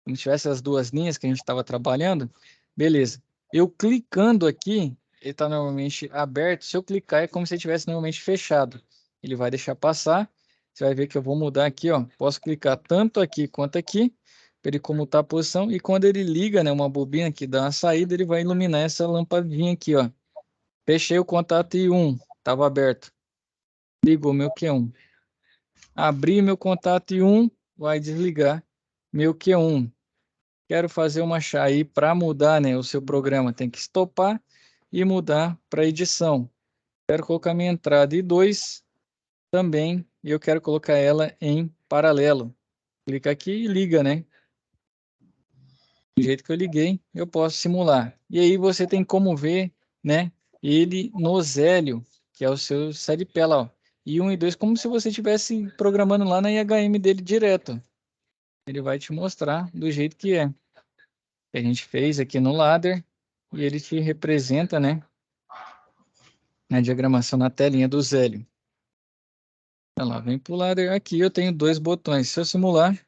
Se tivesse as duas linhas que a gente estava trabalhando, beleza. Eu clicando aqui, ele está normalmente aberto. Se eu clicar, é como se ele estivesse normalmente fechado. Ele vai deixar passar. Você vai ver que eu vou mudar aqui, ó. Posso clicar tanto aqui quanto aqui, para ele comutar a posição. E quando ele liga, né, uma bobina que dá uma saída, ele vai iluminar essa lampadinha aqui, ó. Fechei o contato I1, estava aberto. Ligou meu Q1. Abri meu contato I1, vai desligar meu Q1. Quero fazer uma chave para mudar, né, o seu programa. Tem que estopar e mudar para edição. Quero colocar minha entrada I2 também e eu quero colocar ela em paralelo. Clica aqui e liga, né? Do jeito que eu liguei, eu posso simular. E aí você tem como ver, né, ele no Zélio, que é o seu CLP lá, ó. I1 e 2, como se você estivesse programando lá na IHM dele direto. Ele vai te mostrar do jeito que é. Que a gente fez aqui no ladder e ele te representa, né, na diagramação na telinha do Zélio. Então lá, vem para o ladder. Aqui eu tenho dois botões. Se eu simular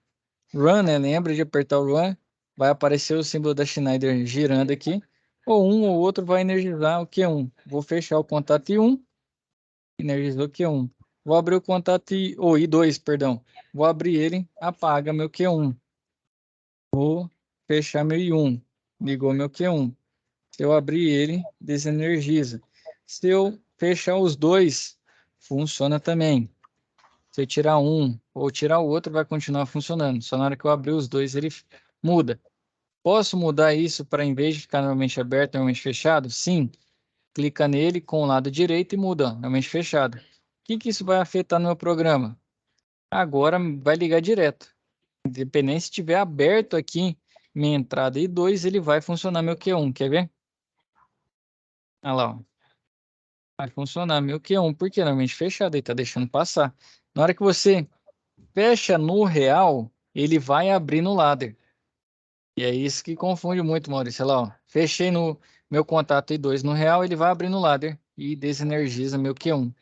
Run, né, lembra de apertar o Run, vai aparecer o símbolo da Schneider girando aqui. Ou um ou outro vai energizar o Q1. Vou fechar o contato I1, energizou o Q1. Vou abrir o contato I2, perdão. Vou abrir ele, apaga meu Q1. Vou fechar meu I1, ligou meu Q1. Se eu abrir ele, desenergiza. Se eu fechar os dois, funciona também. Se eu tirar um ou tirar o outro, vai continuar funcionando. Só na hora que eu abrir os dois, ele muda. Posso mudar isso para, em vez de ficar normalmente aberto, normalmente fechado? Sim. Clica nele com o lado direito e muda, ó, normalmente fechado. O que isso vai afetar no meu programa? Agora vai ligar direto. Independente se estiver aberto aqui, minha entrada I2, ele vai funcionar meu Q1. Quer ver? Olha lá, ó. Vai funcionar meu Q1, porque normalmente fechado, ele tá deixando passar. Na hora que você fecha no real, ele vai abrir no ladder. E é isso que confunde muito, Maurício. Olha lá, ó. Fechei no meu contato I2 no real, ele vai abrir no ladder e desenergiza meu Q1.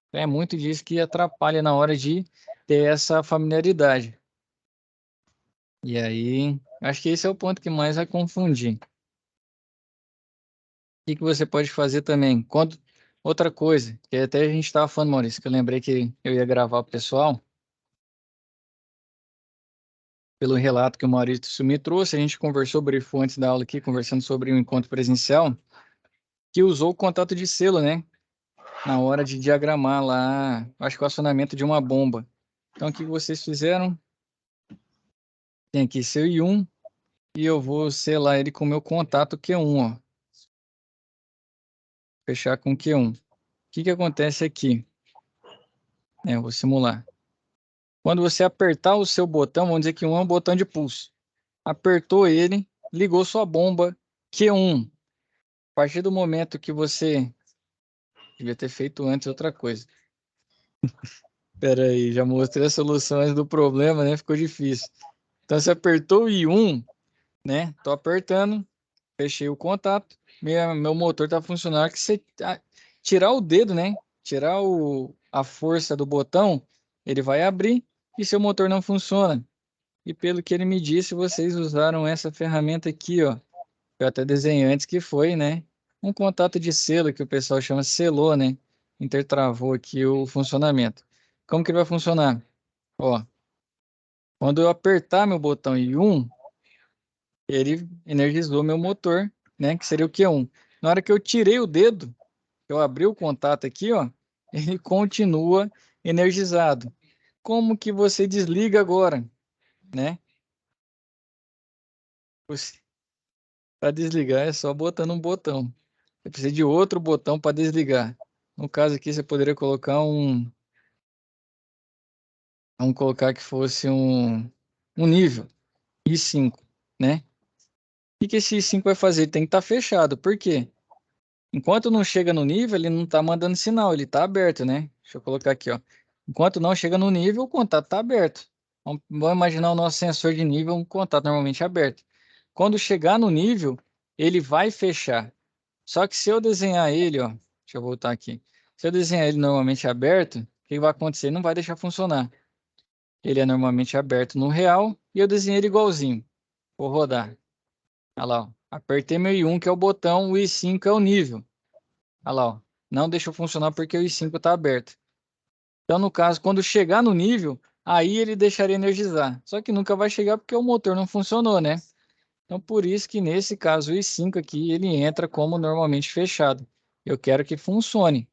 Então, é muito disso que atrapalha na hora de ter essa familiaridade. E aí, acho que esse é o ponto que mais vai confundir. O que você pode fazer também? Outra coisa, que até a gente estava falando, Maurício, que eu lembrei que eu ia gravar o pessoal, pelo relato que o Maurício me trouxe, a gente conversou, brifou antes da aula aqui, conversando sobre um encontro presencial, que usou o contato de selo, né? Na hora de diagramar lá, acho que o acionamento de uma bomba. Então, o que vocês fizeram? Tem aqui seu I1 e eu vou selar ele com o meu contato Q1, ó. Fechar com Q1. O que acontece aqui? Eu vou simular. Quando você apertar o seu botão, vamos dizer que um é um botão de pulso. Apertou ele, ligou sua bomba Q1. A partir do momento que você... Devia ter feito antes outra coisa. Espera aí, já mostrei as soluções do problema, né? Ficou difícil. Então, você apertou o I1, né? Tô apertando, fechei o contato, meu motor tá funcionando. Que você tirar o dedo, né? Tirar a força do botão, ele vai abrir e seu motor não funciona. E pelo que ele me disse, vocês usaram essa ferramenta aqui, ó. Eu até desenhei antes que foi, né? Um contato de selo que o pessoal chama selou, né? Intertravou aqui o funcionamento. Como que ele vai funcionar? Ó, quando eu apertar meu botão I1, ele energizou meu motor, né? Que seria o Q1. Na hora que eu tirei o dedo, eu abri o contato aqui, ó, ele continua energizado. Como que você desliga agora, né? Para desligar é só botando um botão. Você precisa de outro botão para desligar. No caso aqui, você poderia colocar vamos colocar que fosse um nível I5, né? O que esse I5 vai fazer? Ele tem que estar fechado. Por quê? Enquanto não chega no nível, ele não está mandando sinal, ele está aberto, né? Deixa eu colocar aqui, ó. Enquanto não chega no nível, o contato está aberto. Vamos imaginar o nosso sensor de nível, um contato normalmente aberto. Quando chegar no nível, ele vai fechar. Só que se eu desenhar ele, ó, deixa eu voltar aqui. Se eu desenhar ele normalmente aberto, o que vai acontecer? Ele não vai deixar funcionar. Ele é normalmente aberto no real e eu desenhei ele igualzinho. Vou rodar. Olha lá, ó. Apertei meu I1, que é o botão, o I5 é o nível. Olha lá, ó. Não deixou funcionar porque o I5 está aberto. Então, no caso, quando chegar no nível, aí ele deixaria energizar. Só que nunca vai chegar porque o motor não funcionou, né? Então, por isso que nesse caso, o i5 aqui, ele entra como normalmente fechado. Eu quero que funcione.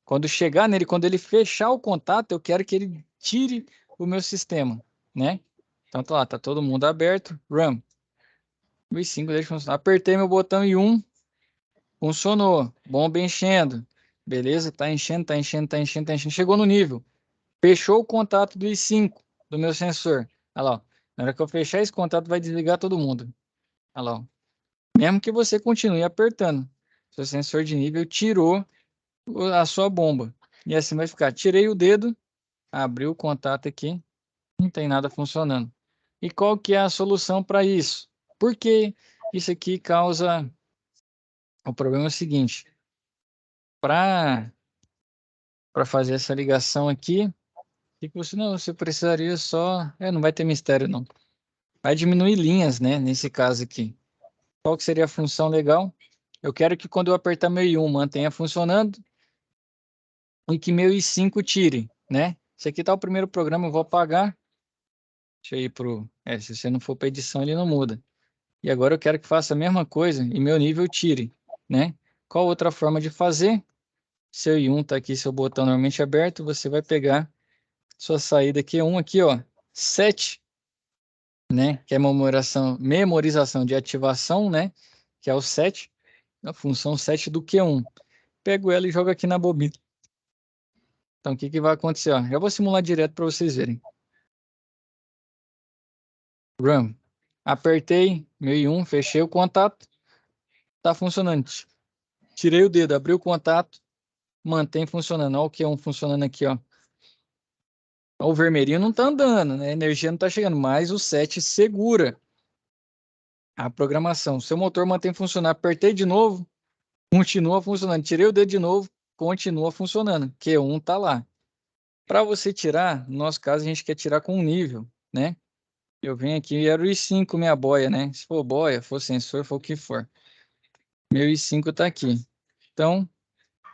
Quando chegar nele, quando ele fechar o contato, eu quero que ele tire o meu sistema, né? Então, tá lá, tá todo mundo aberto. Run. O i5 deixa funcionar. Apertei meu botão I1, funcionou. Bomba enchendo. Beleza, tá enchendo, tá enchendo, tá enchendo, tá enchendo. Chegou no nível. Fechou o contato do i5, do meu sensor. Olha lá, ó. Na hora que eu fechar esse contato, vai desligar todo mundo. Olha lá, ó. Mesmo que você continue apertando. Seu sensor de nível tirou a sua bomba. E assim vai ficar. Tirei o dedo, abri o contato aqui, não tem nada funcionando. E qual que é a solução para isso? Porque isso aqui causa... O problema é o seguinte. Para fazer essa ligação aqui, o que você não, você precisaria só... não vai ter mistério não. Vai diminuir linhas, né? Nesse caso aqui. Qual que seria a função legal? Eu quero que quando eu apertar meu I1 mantenha funcionando e que meu i5 tire, né? Esse aqui tá o primeiro programa, eu vou apagar. Deixa eu ir pro... se você não for para edição, ele não muda. E agora eu quero que faça a mesma coisa e meu nível tire, né? Qual outra forma de fazer? Seu I1 tá aqui, seu botão normalmente aberto, você vai pegar sua saída Q1 aqui, ó, 7, né? Que é memorização de ativação, né? Que é o 7, a função 7 do Q1. Pego ela e jogo aqui na bobina. Então, o que que vai acontecer? Ó? Já vou simular direto para vocês verem. Run. Apertei, meu I1, fechei o contato. Tá funcionando. Tirei o dedo, abri o contato, mantém funcionando. Olha o Q1 funcionando aqui, ó. O vermelhinho não tá andando, né? A energia não tá chegando, mas o 7 segura a programação. Seu motor mantém funcionando. Apertei de novo, continua funcionando. Tirei o dedo de novo, continua funcionando. Q1 tá lá. Para você tirar, no nosso caso, a gente quer tirar com um nível, né? Eu venho aqui e era o i5 minha boia, né? Se for boia, for sensor, for o que for. Meu i5 tá aqui. Então,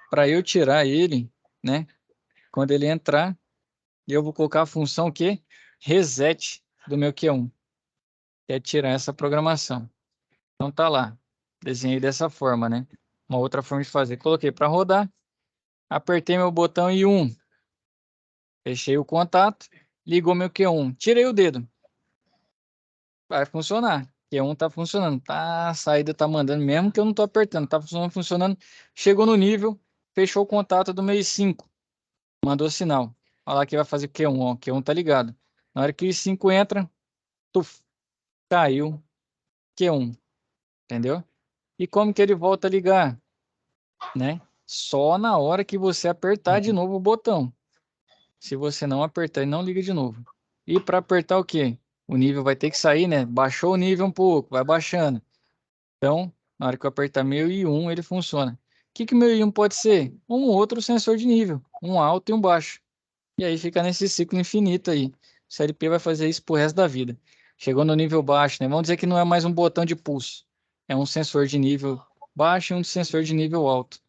para eu tirar ele, né? Quando ele entrar, eu vou colocar a função que reset do meu Q1. Que é tirar essa programação. Então tá lá. Desenhei dessa forma, né? Uma outra forma de fazer. Coloquei para rodar. Apertei meu botão I1. Fechei o contato. Ligou meu Q1. Tirei o dedo. Vai funcionar. Q1 tá funcionando. Tá, a saída tá mandando, mesmo que eu não tô apertando. Tá funcionando, funcionando. Chegou no nível. Fechou o contato do meu i5. Mandou sinal. Olha lá que vai fazer Q1, ó. Q1 tá ligado. Na hora que o i5 entra, tuf, caiu Q1. Entendeu? E como que ele volta a ligar? Né? Só na hora que você apertar de novo o botão. Se você não apertar, ele não liga de novo. E para apertar o quê? O nível vai ter que sair, né? Baixou o nível um pouco, vai baixando. Então, na hora que eu apertar meu I1, ele funciona. que meu íon pode ser? Um outro sensor de nível, um alto e um baixo. E aí fica nesse ciclo infinito aí. O CLP vai fazer isso pro resto da vida. Chegou no nível baixo, né? Vamos dizer que não é mais um botão de pulso. É um sensor de nível baixo e um sensor de nível alto.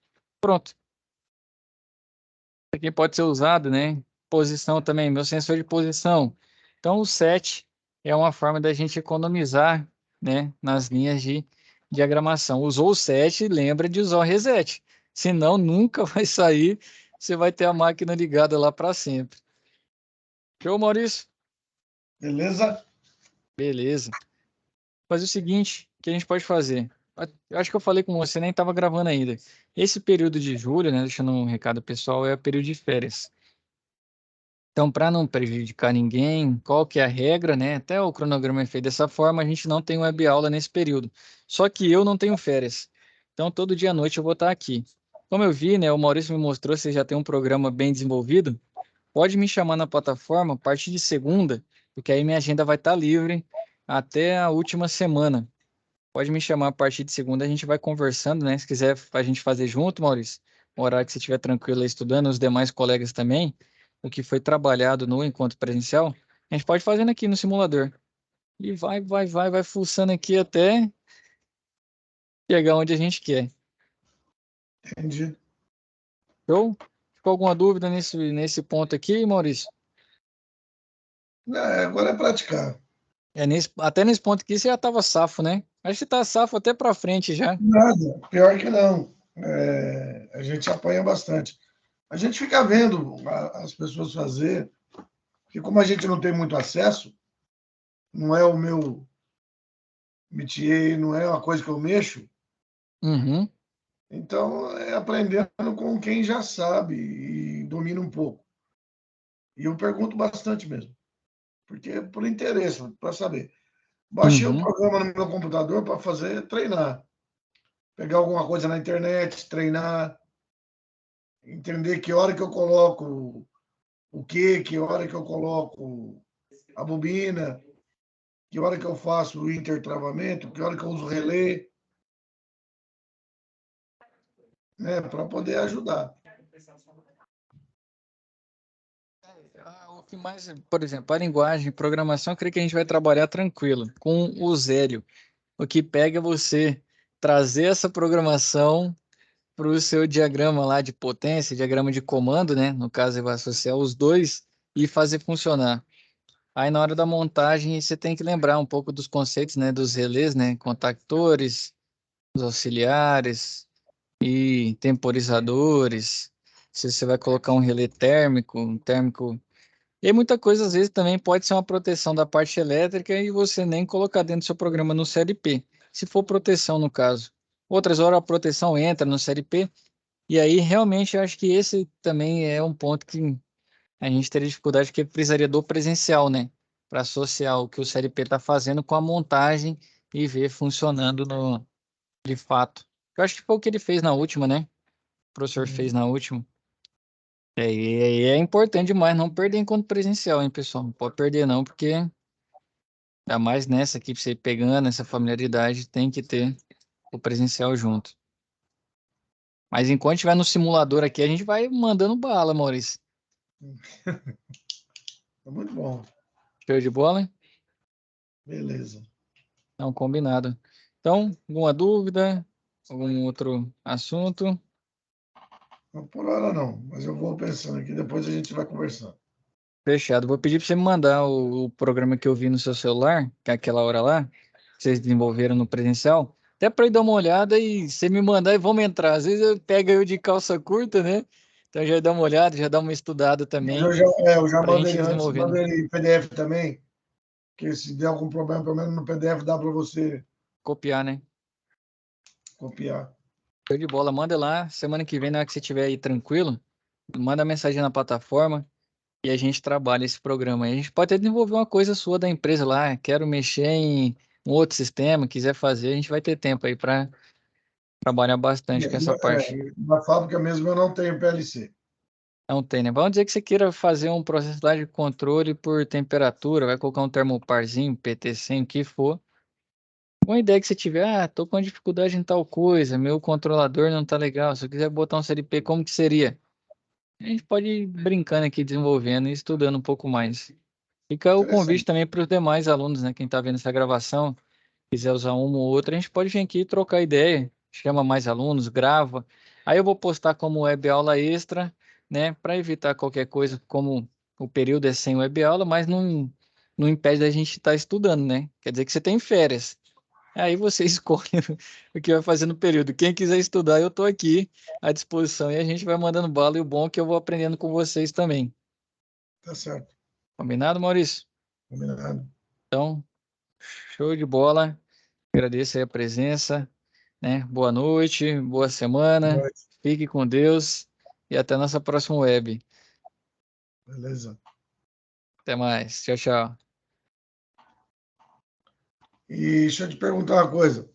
Pronto. Isso aqui pode ser usado, né? Posição também, meu sensor de posição. Então, o set é uma forma da gente economizar, né? Nas linhas de diagramação. Usou o set, lembra de usar o reset. Senão, nunca vai sair. Você vai ter a máquina ligada lá para sempre. Show, Maurício? Beleza? Beleza. Fazer o seguinte, que a gente pode fazer. Eu acho que eu falei com você, nem estava gravando ainda. Esse período de julho, né, deixando um recado pessoal, é o período de férias. Então, para não prejudicar ninguém, qual que é a regra, né? Até o cronograma é feito dessa forma, a gente não tem web aula nesse período. Só que eu não tenho férias. Então, todo dia à noite eu vou estar aqui. Como eu vi, né, o Maurício me mostrou, você já tem um programa bem desenvolvido, pode me chamar na plataforma a partir de segunda, porque aí minha agenda vai estar livre até a última semana. Pode me chamar a partir de segunda, a gente vai conversando, né? Se quiser a gente fazer junto, Maurício, o horário que você estiver tranquilo aí estudando, os demais colegas também, o que foi trabalhado no encontro presencial, a gente pode fazendo aqui no simulador. E vai fuçando aqui até chegar onde a gente quer. Entendi. Show? Ficou alguma dúvida nesse ponto aqui, Maurício? Agora é praticar. Até nesse ponto aqui você já estava safo, né? Acho que você tá safo até para frente já. Nada, pior que não. A gente apanha bastante. A gente fica vendo as pessoas fazer, que como a gente não tem muito acesso, não é o meu métier, não é uma coisa que eu mexo, Uhum, então é aprendendo com quem já sabe e domina um pouco. E eu pergunto bastante mesmo, porque é por interesse, para saber. Baixei o uhum. programa no meu computador para fazer treinar, pegar alguma coisa na internet, treinar, entender que hora que eu coloco que hora que eu coloco a bobina, que hora que eu faço o intertravamento, que hora que eu uso o relé, né, para poder ajudar. O que mais, por exemplo, a linguagem, programação, eu creio que a gente vai trabalhar tranquilo com o Zélio. O que pega é você trazer essa programação para o seu diagrama lá de potência, diagrama de comando, né? No caso, você vai associar os dois e fazer funcionar. Aí na hora da montagem você tem que lembrar um pouco dos conceitos, né? Dos relés, né? Contactores, os auxiliares e temporizadores. Se você vai colocar um relé térmico, um térmico. E aí muita coisa às vezes também pode ser uma proteção da parte elétrica e você nem colocar dentro do seu programa no CLP, se for proteção no caso. Outras horas a proteção entra no CLP e aí realmente eu acho que esse também é um ponto que a gente teria dificuldade porque precisaria do presencial, né? Para associar o que o CLP está fazendo com a montagem e ver funcionando de fato. Eu acho que foi o que ele fez na última, né? O professor fez na última. E é importante demais não perder enquanto presencial, hein, pessoal? Não pode perder não, porque ainda mais nessa aqui, pra você ir pegando essa familiaridade, tem que ter o presencial junto. Mas enquanto estiver no simulador aqui, a gente vai mandando bala, Maurício. É muito bom. Show de bola, hein? Beleza. Não, combinado. Então, alguma dúvida? Algum outro assunto? Por hora não, mas eu vou pensando aqui, depois a gente vai conversando. Fechado. Vou pedir para você me mandar o programa que eu vi no seu celular, que é aquela hora lá, que vocês desenvolveram no presencial, até para ir dar uma olhada e você me mandar e vamos entrar. Às vezes eu pego eu de calça curta, né? Então já dá uma olhada, já dá uma estudada Mas também, eu já para a mando gente ir ele antes, mando desenvolvendo. ele em PDF também, que se der algum problema, pelo menos no PDF dá para você Copiar, né? copiar. Show de bola. Manda lá. Semana que vem, na hora que você estiver aí tranquilo, manda mensagem na plataforma e a gente trabalha esse programa. A gente pode até desenvolver uma coisa sua da empresa lá. Quero mexer em um outro sistema, quiser fazer, a gente vai ter tempo aí para trabalhar bastante com essa parte. Na fábrica mesmo eu não tenho PLC. Não tem, né? Vamos dizer que você queira fazer um processo lá de controle por temperatura, vai colocar um termoparzinho, PT100, o que for. Uma ideia que você tiver, tô com dificuldade em tal coisa, meu controlador não tá legal, se eu quiser botar um CLP, como que seria? A gente pode ir brincando aqui, desenvolvendo e estudando um pouco mais. Fica o convite Interessante. também para os demais alunos, né? Quem está vendo essa gravação, quiser usar uma ou outra, a gente pode vir aqui e trocar ideia, chama mais alunos, grava. Aí eu vou postar como web aula extra, né? Para evitar qualquer coisa, como o período é sem web aula, mas não impede da gente estar estudando, né? Quer dizer que você tem férias. Aí você escolhe o que vai fazer no período. Quem quiser estudar, eu estou aqui à disposição e a gente vai mandando bala. E o bom é que eu vou aprendendo com vocês também. Tá certo. Combinado, Maurício? Combinado. Então, show de bola. Agradeço aí a presença, né? Boa noite, boa Boa semana. noite. Fique com Deus e até a nossa próxima web. Beleza. Até mais. Tchau, tchau. E deixa eu te perguntar uma coisa.